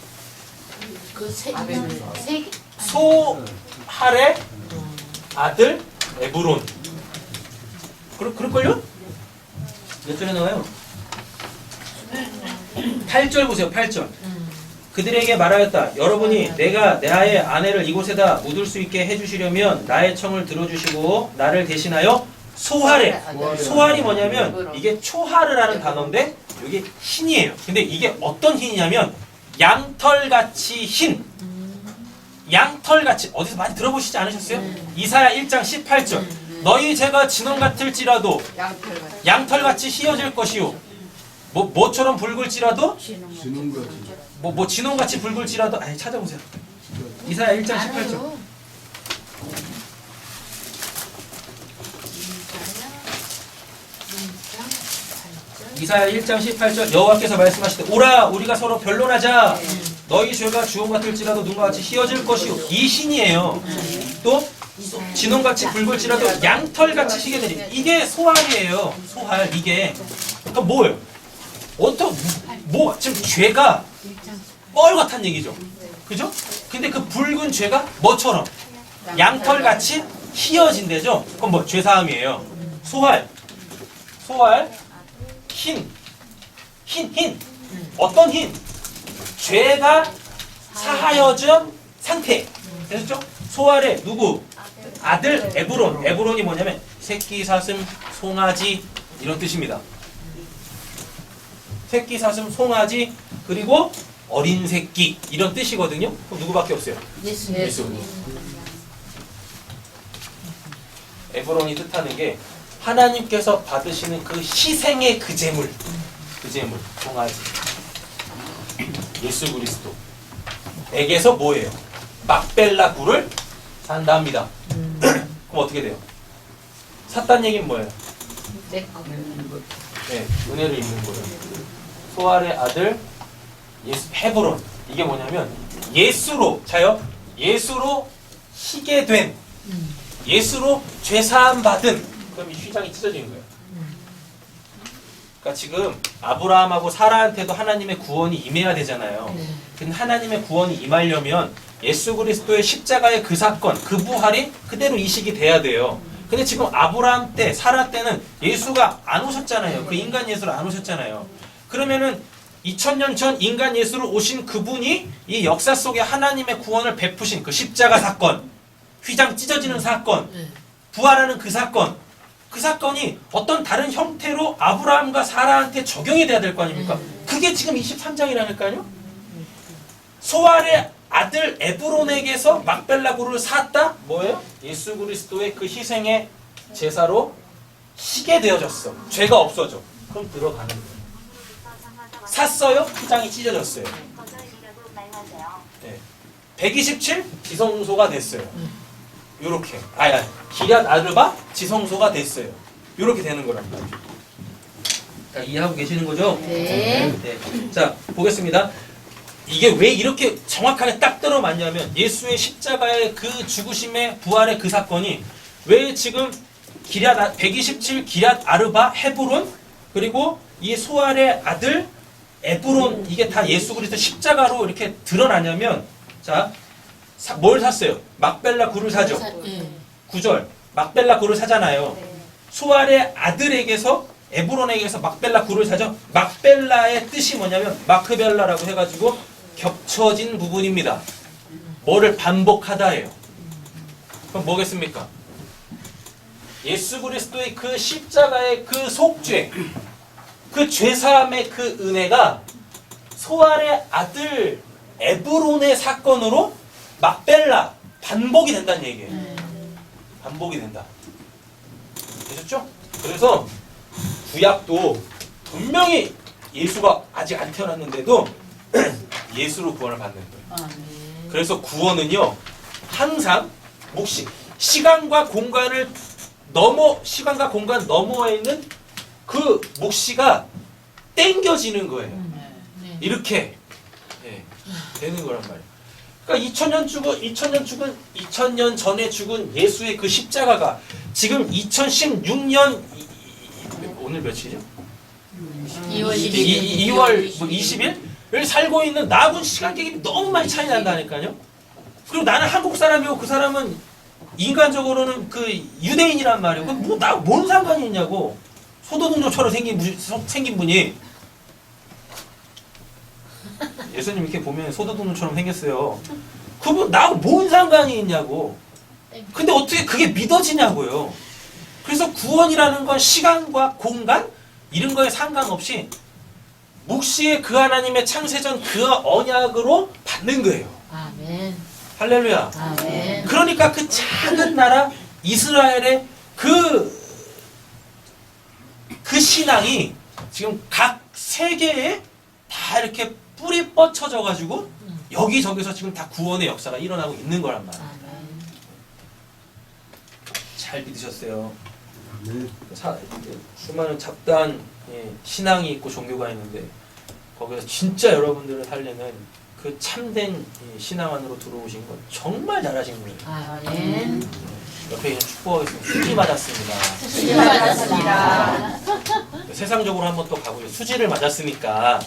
소할의 아들 에브론. 그럴걸요? 몇 절에 나와요? 8절 보세요. 8절. 그들에게 말하였다. 여러분이 내가 나의 아내를 이곳에다 묻을 수 있게 해주시려면 나의 청을 들어주시고 나를 대신하여 소할이 뭐냐면 이게 초하르라는 단어인데 이게 흰이에요. 근데 이게 어떤 흰이냐면 양털같이 흰. 양털같이 어디서 많이 들어보시지 않으셨어요? 이사야 1장 18절 너희 죄가 진홍 같을지라도 양털같이 휘어질 것이요 뭐처럼 붉을지라도 진홍같이 진홍같이 붉을지라도 찾아보세요. 이사야 1장 18절 이사야 1장 18절 여호와께서 말씀하시되 오라 우리가 서로 변론하자. 너희 죄가 주홍 같을지라도 눈과 같이 희어질 것이요. 이 신이에요. 또 진홍같이 붉을지라도 양털같이 희게 되리. 이게 소활이에요. 소활 이게. 그러니까 뭐예요? 뭐 지금 죄가 뻘같은 얘기죠. 그죠? 근데 그 붉은 죄가 뭐처럼? 양털같이 희어진대죠. 그건 뭐 죄사함이에요. 소활. 흰. 어떤 흰? 죄가 사하여진 상태. 됐죠? 소활의 누구? 아들 에브론. 에브론이 뭐냐면 새끼 사슴 송아지 이런 뜻입니다. 새끼 사슴 송아지 그리고 어린 새끼 이런 뜻이거든요. 그럼 누구밖에 없어요? 예수. 예수. 에브론이 뜻하는 게 하나님께서 받으시는 그 희생의 그 제물 송아지 예수 그리스도에게서 뭐예요? 막벨라 굴을 산답니다. 그럼 어떻게 돼요? 샀다는 얘기는 뭐예요? 내 거. 네, 은혜를 입는 거예요. 소알의 아들 예수 헤브론. 이게 뭐냐면 예수로 희게 된 예수로 죄사함 받은. 그럼 이 휘장이 찢어지는 거예요. 그러니까 지금 아브라함하고 사라한테도 하나님의 구원이 임해야 되잖아요. 근데 하나님의 구원이 임하려면 예수 그리스도의 십자가의 그 사건, 그 부활이 그대로 이식이 돼야 돼요. 근데 지금 아브라함 때, 사라 때는 예수가 안 오셨잖아요. 그 인간 예수로 안 오셨잖아요. 그러면은 2000년 전 인간 예수로 오신 그분이 이 역사 속에 하나님의 구원을 베푸신 그 십자가 사건, 휘장 찢어지는 사건, 부활하는 그 사건이 어떤 다른 형태로 아브라함과 사라한테 적용이 돼야 될 거 아닙니까? 그게 지금 23장이라니까요. 소알의 아들 에브론에게서 막벨라 굴을 샀다? 뭐예요? 예수 그리스도의 그 희생의 제사로 희게 되어졌어. 죄가 없어져. 그럼 들어가는 거예요. 샀어요? 휘장이 찢어졌어요. 네. 127 지성소가 됐어요. 요렇게. 기럇 아르바 지성소가 됐어요. 요렇게 되는 거란 말이에요. 자, 이해하고 계시는 거죠? 네. 네. 자, 보겠습니다. 이게 왜 이렇게 정확하게 딱 들어맞냐면 예수의 십자가의 그 죽으심의 부활의 그 사건이 왜 지금 127 기럇 아르바 헤브론 그리고 이 소알의 아들 에브론 이게 다 예수 그리스도 십자가로 이렇게 드러나냐면 자, 뭘 샀어요? 막벨라 굴을 사죠. 9절 막벨라 굴을 사잖아요. 소알의 아들에게서 에브론에게서 막벨라 굴을 사죠. 막벨라의 뜻이 뭐냐면 마크벨라라고 해가지고 겹쳐진 부분입니다. 뭐를 반복하다예요. 그럼 뭐겠습니까? 예수 그리스도의 그 십자가의 그 속죄, 그 죄사함의 그 은혜가 소알의 아들 에브론의 사건으로 막벨라 반복이 된다는 얘기예요. 반복이 된다. 되셨죠? 그래서 구약도 분명히 예수가 아직 안 태어났는데도 예수로 구원을 받는 거예요. 그래서 구원은요 항상 몫이 시간과 공간 너머에 있는 그 몫이가 땡겨지는 거예요. 이렇게 되는 거란 말이에요. 그러니까 2000년 전에 죽은 예수의 그 십자가가 지금 2016년 오늘 며칠이죠? 2월 20일을 살고 있는 나하고는 시간 개념이 너무 많이 차이 난다니까요. 그리고 나는 한국 사람이고 그 사람은 인간적으로는 그 유대인이란 말이에요. 뭐 나 뭔 상관이 있냐고. 소도동조처럼 생긴 분이 예수님 이렇게 보면 소도동조처럼 생겼어요. 그분 나하고 뭔 상관이 있냐고. 근데 어떻게 그게 믿어지냐고요. 그래서 구원이라는 건 시간과 공간 이런 거에 상관없이 묵시의 그 하나님의 창세전 그 언약으로 받는 거예요. 아멘. 할렐루야. 아멘. 그러니까 그 작은 나라 이스라엘의 그 신앙이 지금 각 세계에 다 이렇게 뿌리 뻗쳐져 가지고 여기저기서 지금 다 구원의 역사가 일어나고 있는 거란 말이에요. 아멘. 잘 믿으셨어요. 수많은 잡다한 신앙이 있고 종교가 있는데 거기서 진짜 여러분들을 살리는 그 참된 신앙 안으로 들어오신 건 정말 잘하신 거예요. 아멘. 옆에 있는 축복하겠습니다. 수지 받았습니다. 수지 받았습니다. 세상적으로 한번 또 가보죠. 수지를 맞았으니까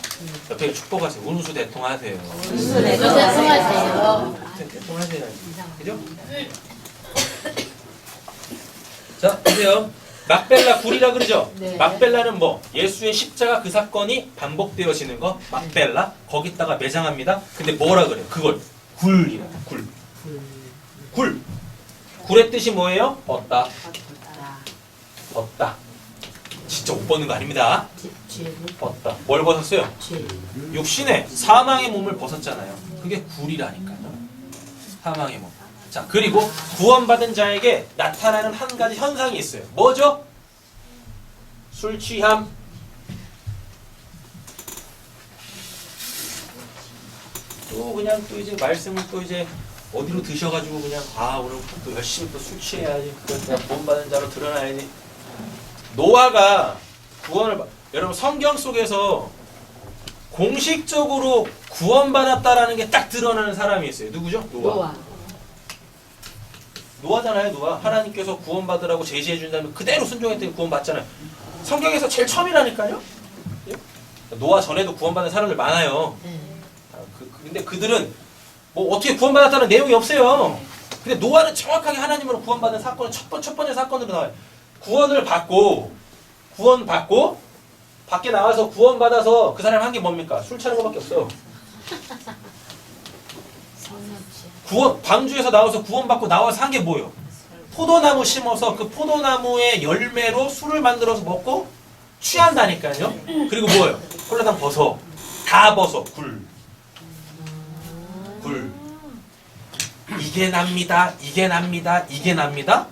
옆에 있는 축복하세요. 운수 대통하세요. 운수 네, 대통하세요. 대통하세요. 그죠? 자, 보세요. 막벨라 굴이라 그러죠? 네. 막벨라는 뭐? 예수의 십자가 그 사건이 반복되어지는 거. 막벨라. 거기다가 매장합니다. 근데 뭐라 그래요? 그걸 굴이라. 굴. 굴. 굴의 뜻이 뭐예요? 벗다. 벗다. 진짜 옷 벗는 거 아닙니다. 죄를 벗다. 뭘 벗었어요? 죄. 육신의 사망의 몸을 벗었잖아요. 그게 굴이라니까요. 사망의 몸. 자, 그리고 구원받은 자에게 나타나는 한 가지 현상이 있어요. 뭐죠? 술 취함. 또 그냥 또 이제 말씀을 또 이제 어디로 드셔가지고 그냥 오늘 또 열심히 또 술 취해야지. 그건 그냥 구원받은 자로 드러나야지. 노아가 여러분 성경 속에서 공식적으로 구원받았다라는 게 딱 드러나는 사람이 있어요. 누구죠? 노아. 노아잖아요. 노아. 하나님께서 구원받으라고 제시해 준다면 그대로 순종했더니 구원받잖아요. 성경에서 제일 처음이라니까요. 예? 노아 전에도 구원받은 사람들 많아요. 네. 근데 그들은 뭐 어떻게 구원받았다는 내용이 없어요. 근데 노아는 정확하게 하나님으로 구원받은 사건은 첫 번째 사건으로 나와요. 구원 받고 밖에 나와서 구원받아서 그 사람이 한 게 뭡니까? 술 취하는 것밖에 없어요. 방주에서 나와서 구원받고 나와서 한 게 뭐예요? 포도나무 심어서 그 포도나무의 열매로 술을 만들어서 먹고 취한다니까요. 그리고 뭐예요? 콜라당 벗어. 다 벗어. 굴. 이게 납니다. 이게 납니다. 이게 납니다.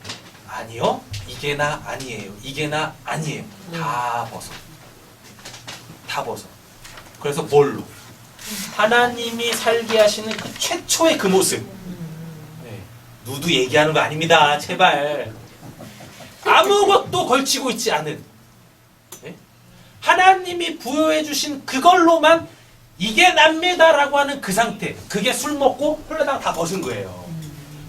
아니요. 이게 나 아니에요. 이게 나 아니에요. 다 벗어. 다 벗어. 그래서 뭘로? 하나님이 살게 하시는 그 최초의 그 모습. 네. 누드 얘기하는 거 아닙니다. 제발. 아무것도 걸치고 있지 않은. 네? 하나님이 부여해 주신 그걸로만 이게 납니다라고 하는 그 상태. 그게 술 먹고 홀라당 다 벗은 거예요.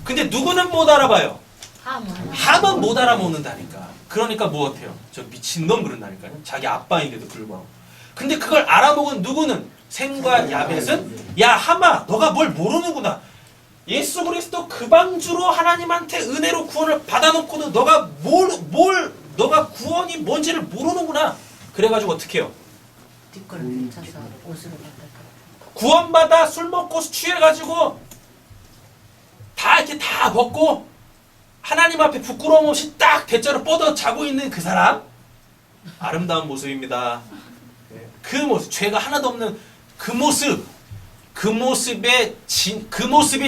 근데 누구는 못 알아봐요. 함은 못 알아먹는다니까. 그러니까 뭐 어때요? 저 미친놈 그런다니까요. 자기 아빠인데도 불구하고. 근데 그걸 알아먹은 누구는 셈과 야벳은 야 하마 너가 뭘 모르는구나. 예수 그리스도 그 방주로 하나님한테 은혜로 구원을 받아놓고도 너가 너가 구원이 뭔지를 모르는구나. 그래가지고 어떻게 해요? 뒷걸을 묻혀서 옷으로 만들까. 구원받아 술 먹고 취해가지고 다 이렇게 다 벗고 하나님 앞에 부끄러움 없이 딱 대자로 뻗어 자고 있는 그 사람. 아름다운 모습입니다. 그 모습, 죄가 하나도 없는 그 모습, 그 모습이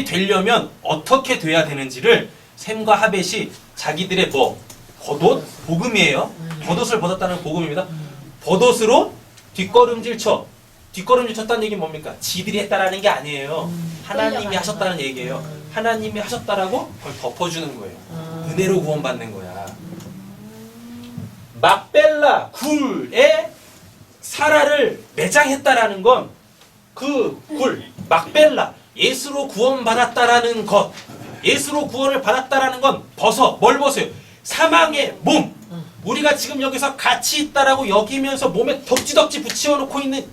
되려면 어떻게 돼야 되는지를 셈과 하벳이 자기들의 겉옷? 복음이에요. 겉옷을 벗었다는 복음입니다. 겉옷으로 뒷걸음질 쳤다는 얘기는 뭡니까? 지들이 했다라는 게 아니에요. 하나님이 하셨다는 얘기예요. 하나님이 하셨다라고 그걸 덮어주는 거예요. 은혜로 구원받는 거야. 막벨라 굴에 사라를 매장했다라는 건 그 굴, 막벨라, 예수로 구원받았다라는 것, 예수로 구원을 받았다라는 건 뭘 벗어요? 사망의 몸. 우리가 지금 여기서 같이 있다라고 여기면서 몸에 덕지덕지 붙여놓고 있는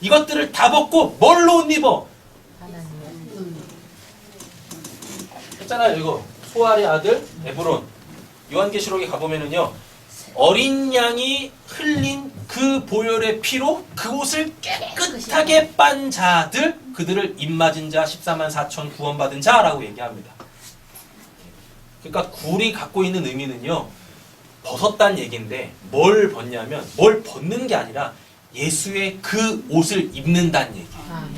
이것들을 다 벗고 뭘로 옷 입어? 했잖아요. 이거 소알의 아들 에브론. 요한계시록에 가보면은요. 어린 양이 흘린 그 보혈의 피로 그 옷을 깨끗하게 빤 자들, 그들을 입맞은 자 14만 4천 구원받은 자라고 얘기합니다. 그러니까 굴이 갖고 있는 의미는요. 벗었다는 얘기인데 뭘 벗냐면 뭘 벗는 게 아니라 예수의 그 옷을 입는다는 얘기예요.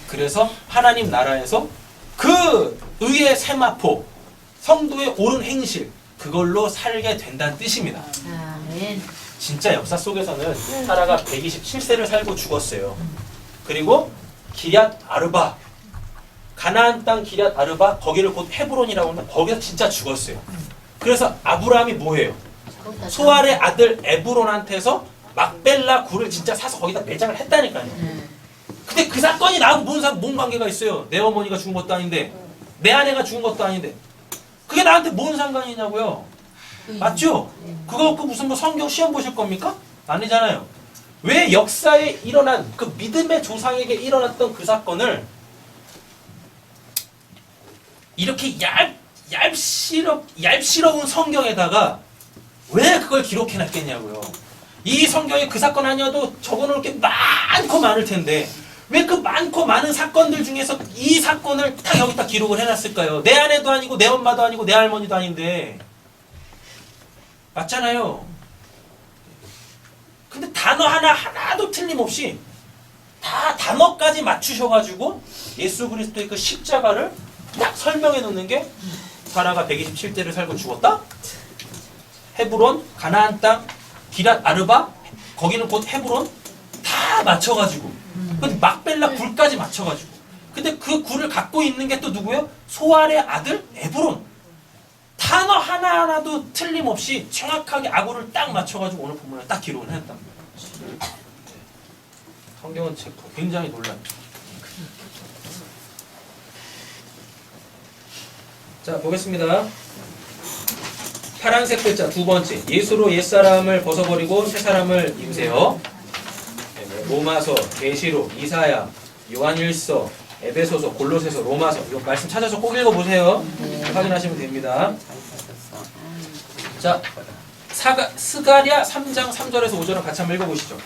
그래서 하나님 나라에서 그 의의 세마포, 성도의 옳은 행실, 그걸로 살게 된다는 뜻입니다. 아멘. 진짜 역사 속에서는 사라가 127세를 살고 죽었어요. 그리고 기럇 아르바, 가나안 땅 기럇 아르바, 거기를 곧 헤브론이라고 하는데 거기서 진짜 죽었어요. 그래서 아브라함이 뭐해요? 소알의 아들 에브론한테서 막벨라 굴을 진짜 사서 거기다 매장을 했다니까요. 근데 그 사건이 나하고 뭔 관계가 있어요? 내 어머니가 죽은 것도 아닌데 내 아내가 죽은 것도 아닌데 그게 나한테 뭔 상관이냐고요? 맞죠? 그거 갖고 무슨 뭐 성경 시험 보실 겁니까? 아니잖아요. 왜 역사에 일어난 그 믿음의 조상에게 일어났던 그 사건을 이렇게 얄씨러운 성경에다가 왜 그걸 기록해놨겠냐고요. 이 성경에 그 사건 아니어도 적어놓을 게 많고 많을 텐데 왜 그 많고 많은 사건들 중에서 이 사건을 딱 여기다 기록을 해놨을까요? 내 아내도 아니고 내 엄마도 아니고 내 할머니도 아닌데 맞잖아요. 근데 단어 하나도 틀림없이 다 단어까지 맞추셔가지고 예수 그리스도의 그 십자가를 딱 설명해 놓는 게 사라가 127세를 살고 죽었다? 헤브론, 가나안 땅, 기랏 아르바, 거기는 곧 헤브론 다 맞춰가지고 근데 막벨라 굴까지 맞춰가지고 근데 그 굴을 갖고 있는 게 또 누구예요? 소알의 아들 에브론. 단어 하나하나도 틀림없이 정확하게 아고를 딱 맞춰가지고 오늘 본문에 딱 기록을 했단 말이에요. 성경은 굉장히 놀라요. 자, 보겠습니다. 파란색 글자 두 번째. 예수로 옛사람을 벗어버리고 새사람을 입으세요. 로마서, 계시록, 이사야, 요한일서, 에베소서, 골로새서, 로마서. 이거 말씀 찾아서 꼭 읽어보세요. 확인하시면 됩니다. 자, 스가랴 3장 3절에서 5절을 같이 한번 읽어보시죠.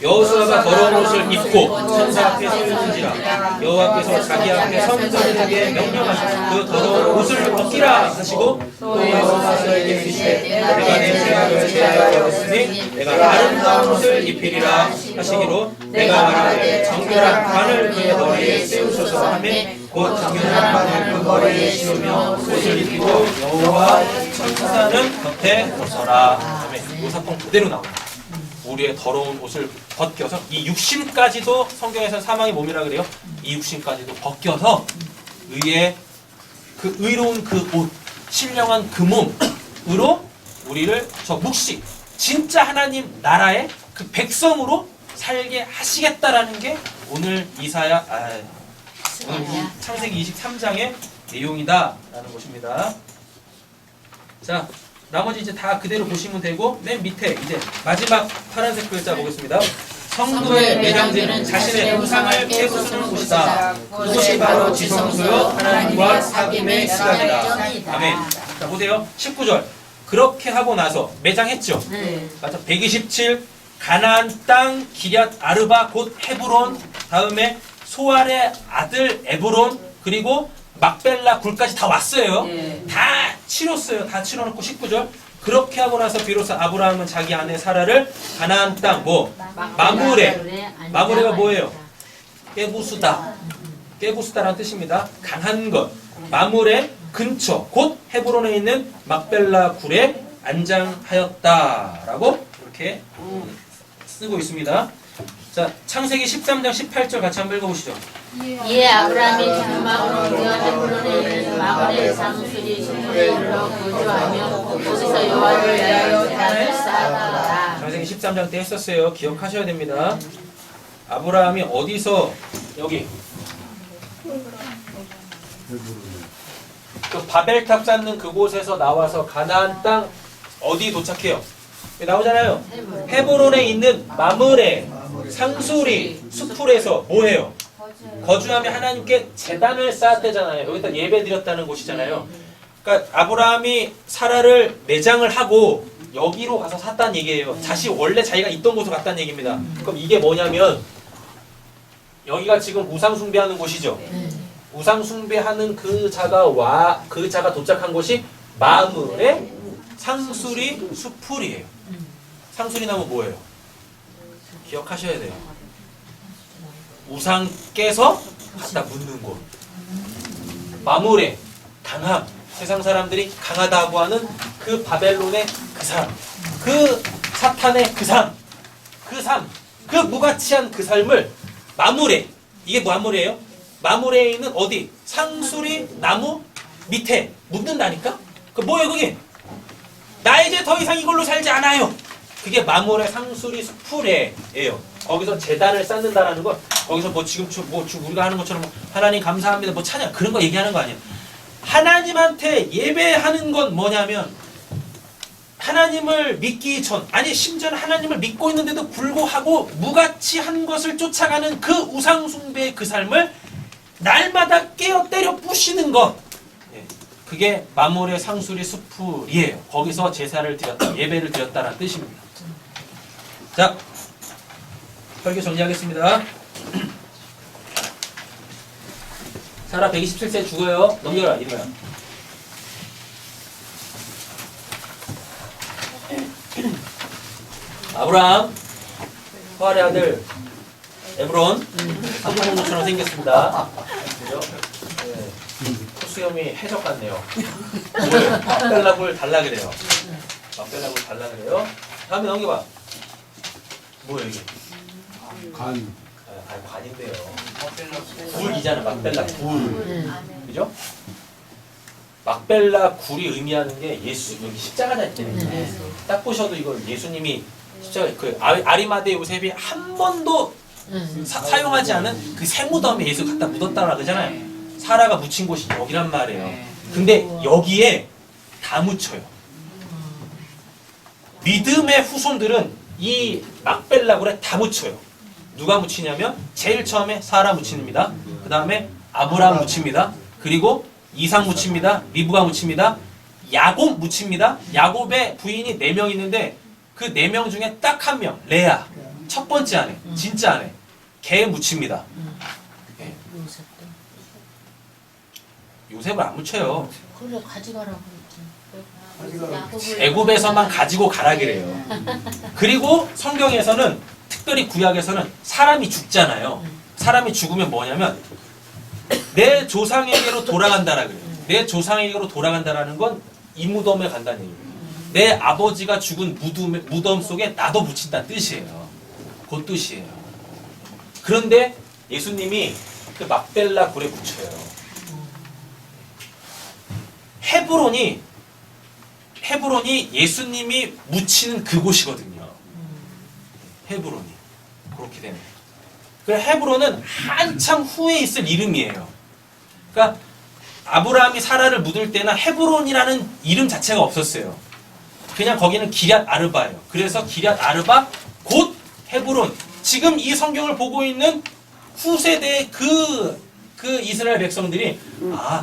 여호수아가 더러운 옷을 입고 천사 앞에 서는지라 여호와께서 자기 앞에 선자들에게 명령하시고 그 더러운 옷을 벗기라 하시고 또 여호와께서 이르시되 내가 내 죄악을 죄하여 버렸으니 내가 아름다운 옷을 입히리라 하시기로 내가 말하되 정결한 관을 그의 머리에 씌우소서 하매 곧 정결한 관을 그 머리에 씌우며 옷을 입히고 여호와 천사는 곁에 서라. 다음에 이 사건 그대로 나옵니다. 우리의 더러운 옷을 벗겨서 이 육신까지도 성경에서 사망의 몸이라 그래요. 이 육신까지도 벗겨서 의의 그 의로운 그 옷, 신령한 그 몸으로 우리를 저 묵시 진짜 하나님 나라의 그 백성으로 살게 하시겠다라는 게 오늘 오늘 창세기 23장의 내용이다라는 것입니다. 자. 나머지 이제 다 그대로 보시면 되고 맨 밑에 이제 마지막 파란색 글자 보겠습니다. 성도의 매장되는 자신의 우상을 깨부수는 곳이다. 그곳이 바로 지성소요 하나님과 사귐의 시간이다. 아멘. 자 보세요. 19절. 그렇게 하고 나서 매장했죠. 맞아. 127 가나안 땅 기럇 아르바 곧 헤브론 다음에 소알의 아들 에브론 그리고 막벨라 굴까지 다 왔어요. 다 치렀어요. 다 치러놓고 19절. 그렇게 하고 나서 비로소 아브라함은 자기 아내 사라를 가나안 땅 마므레가 뭐예요? 깨부수다. 깨부수다라는 뜻입니다. 강한 것. 마므레 근처 곧 헤브론에 있는 막벨라 굴에 안장하였다라고 이렇게 쓰고 있습니다. 자, 창세기 13장 18절 같이 한번 읽어보시죠. 이에 아브라함이 기름막으로 헤브론에 있는 마므레 상수리 숲에 이르러 거주하며 거기서 여호와를 위하여 제단을 쌓았다. 창세기 13장 때 했었어요. 기억하셔야 됩니다. 아브라함이 어디서 여기 그 바벨탑 쌓는 그곳에서 나와서 가나안 땅 어디 도착해요? 나오잖아요. 헤브론에 있는 마므레 상수리 수풀에서 뭐해요? 거주하며 하나님께 제단을 쌓았대잖아요. 여기다 예배 드렸다는 곳이잖아요. 그러니까 아브라함이 사라를 매장을 하고 여기로 가서 샀다는 얘기예요. 다시 원래 자기가 있던 곳으로 갔다는 얘기입니다. 그럼 이게 뭐냐면 여기가 지금 우상 숭배하는 곳이죠. 우상 숭배하는 그 자가 도착한 곳이 마므레 상수리 수풀이에요. 상수리 나무 뭐예요? 기억하셔야 돼요. 우상 깨서 갖다 묻는 곳. 마므레 강함. 세상 사람들이 강하다고 하는 그 바벨론의 그 삶. 그 사탄의 그 삶. 그 무가치한 그 삶을 마므레. 이게 마므레예요? 마므레에 있는 어디? 상수리 나무 밑에 묻는다니까? 그 뭐예요 그게? 나 이제 더 이상 이걸로 살지 않아요. 그게 마물의 상수리 수풀에예요. 거기서 제단을 쌓는다라는 건 거기서 뭐 지금 우리가 하는 것처럼 뭐 하나님 감사합니다 뭐 찬양 그런 거 얘기하는 거 아니에요. 하나님한테 예배하는 건 뭐냐면 하나님을 믿기 전 아니 심지어는 하나님을 믿고 있는데도 불구하고 무가치 한 것을 쫓아가는 그 우상 숭배의 그 삶을 날마다 깨어 때려 부시는 것. 그게 마물의 상수리 수풀이에요. 거기서 제사를 드렸다, 예배를 드렸다라는 뜻입니다. 자, 설교 정리하겠습니다. 사라 127세 죽어요. 넘겨라, 이리야. 아브라함, 호알의 아들 에브론, 삼성공주처럼 생겼습니다. 그죠? 수염이 해적 같네요. 막벨라굴 달라 그래요. 막벨라굴 달라 그래요. 다음에 넘겨봐. 뭐예요 이게? 간. 관인데요. 굴이잖아. 막벨라 굴. 그죠? 막벨라 굴이 의미하는 게 예수 여기 십자가다 있잖아요. 딱 보셔도 이걸 예수님이 십자가 그 아리마대 요셉이 한 번도 사용하지 않은 그 새무덤에 예수 갖다 묻었다라 그러잖아요. 사라가 묻힌 곳이 여기란 말이에요. 근데 여기에 다 묻혀요. 믿음의 후손들은 이 막벨라굴에 다 묻혀요. 누가 묻히냐면 제일 처음에 사라 묻힙니다. 그 다음에 아브라함 묻힙니다. 그리고 이삭 묻힙니다. 리브가 묻힙니다. 야곱 묻힙니다. 야곱의 부인이 4명 있는데 그 4명 중에 딱 1명 레아 첫 번째 아내 진짜 아내 걔 묻힙니다. 요셉을 안 묻혀요. 그래 가져가라고 했지. 애굽에서만 가지고 가라 그래요. 그리고 성경에서는 특별히 구약에서는 사람이 죽잖아요. 사람이 죽으면 뭐냐면 내 조상에게로 돌아간다라 그래요. 내 조상에게로 돌아간다라는 건 이 무덤에 간다는 얘기예요. 내 아버지가 죽은 무덤 속에 나도 묻힌다는 뜻이에요. 그 뜻이에요. 그런데 예수님이 그 막벨라 굴에 묻혀요. 헤브론이 예수님이 묻히는 그곳이거든요. 헤브론이 그렇게 되네. 그 헤브론은 한참 후에 있을 이름이에요. 그러니까 아브라함이 사라를 묻을 때는 헤브론이라는 이름 자체가 없었어요. 그냥 거기는 기럇 아르바예요. 그래서 기럇 아르바 곧 헤브론. 지금 이 성경을 보고 있는 후세대의 그 이스라엘 백성들이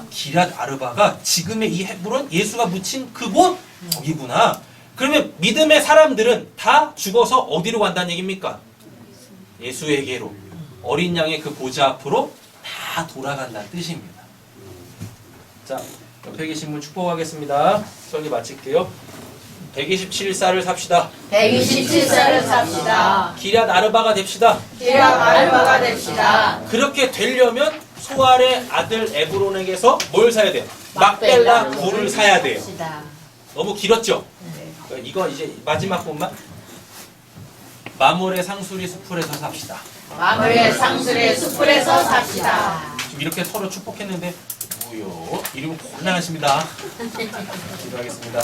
기럇 아르바가 지금의 이 헤브론 예수가 묻힌 그곳 거기구나. 그러면 믿음의 사람들은 다 죽어서 어디로 간다는 얘기입니까? 예수에게로 어린 양의 그 보좌 앞으로 다 돌아간다는 뜻입니다. 자, 옆에 계신 분 축복하겠습니다. 설교 마칠게요. 127살을 삽시다. 127살을 삽시다. 기럇 아르바가 됩시다. 기럇 아르바가 됩시다. 그렇게 되려면 소알의 아들 에브론에게서 뭘 사야 돼요? 막벨라 굴을 사야 돼요. 너무 길었죠? 이거 이제 마지막 부분만 마물의 상수리 수풀에서 삽시다. 마물의 상수리 수풀에서 삽시다. 지금 이렇게 서로 축복했는데 뭐요? 이름은 곤란하십니다. 기도하겠습니다.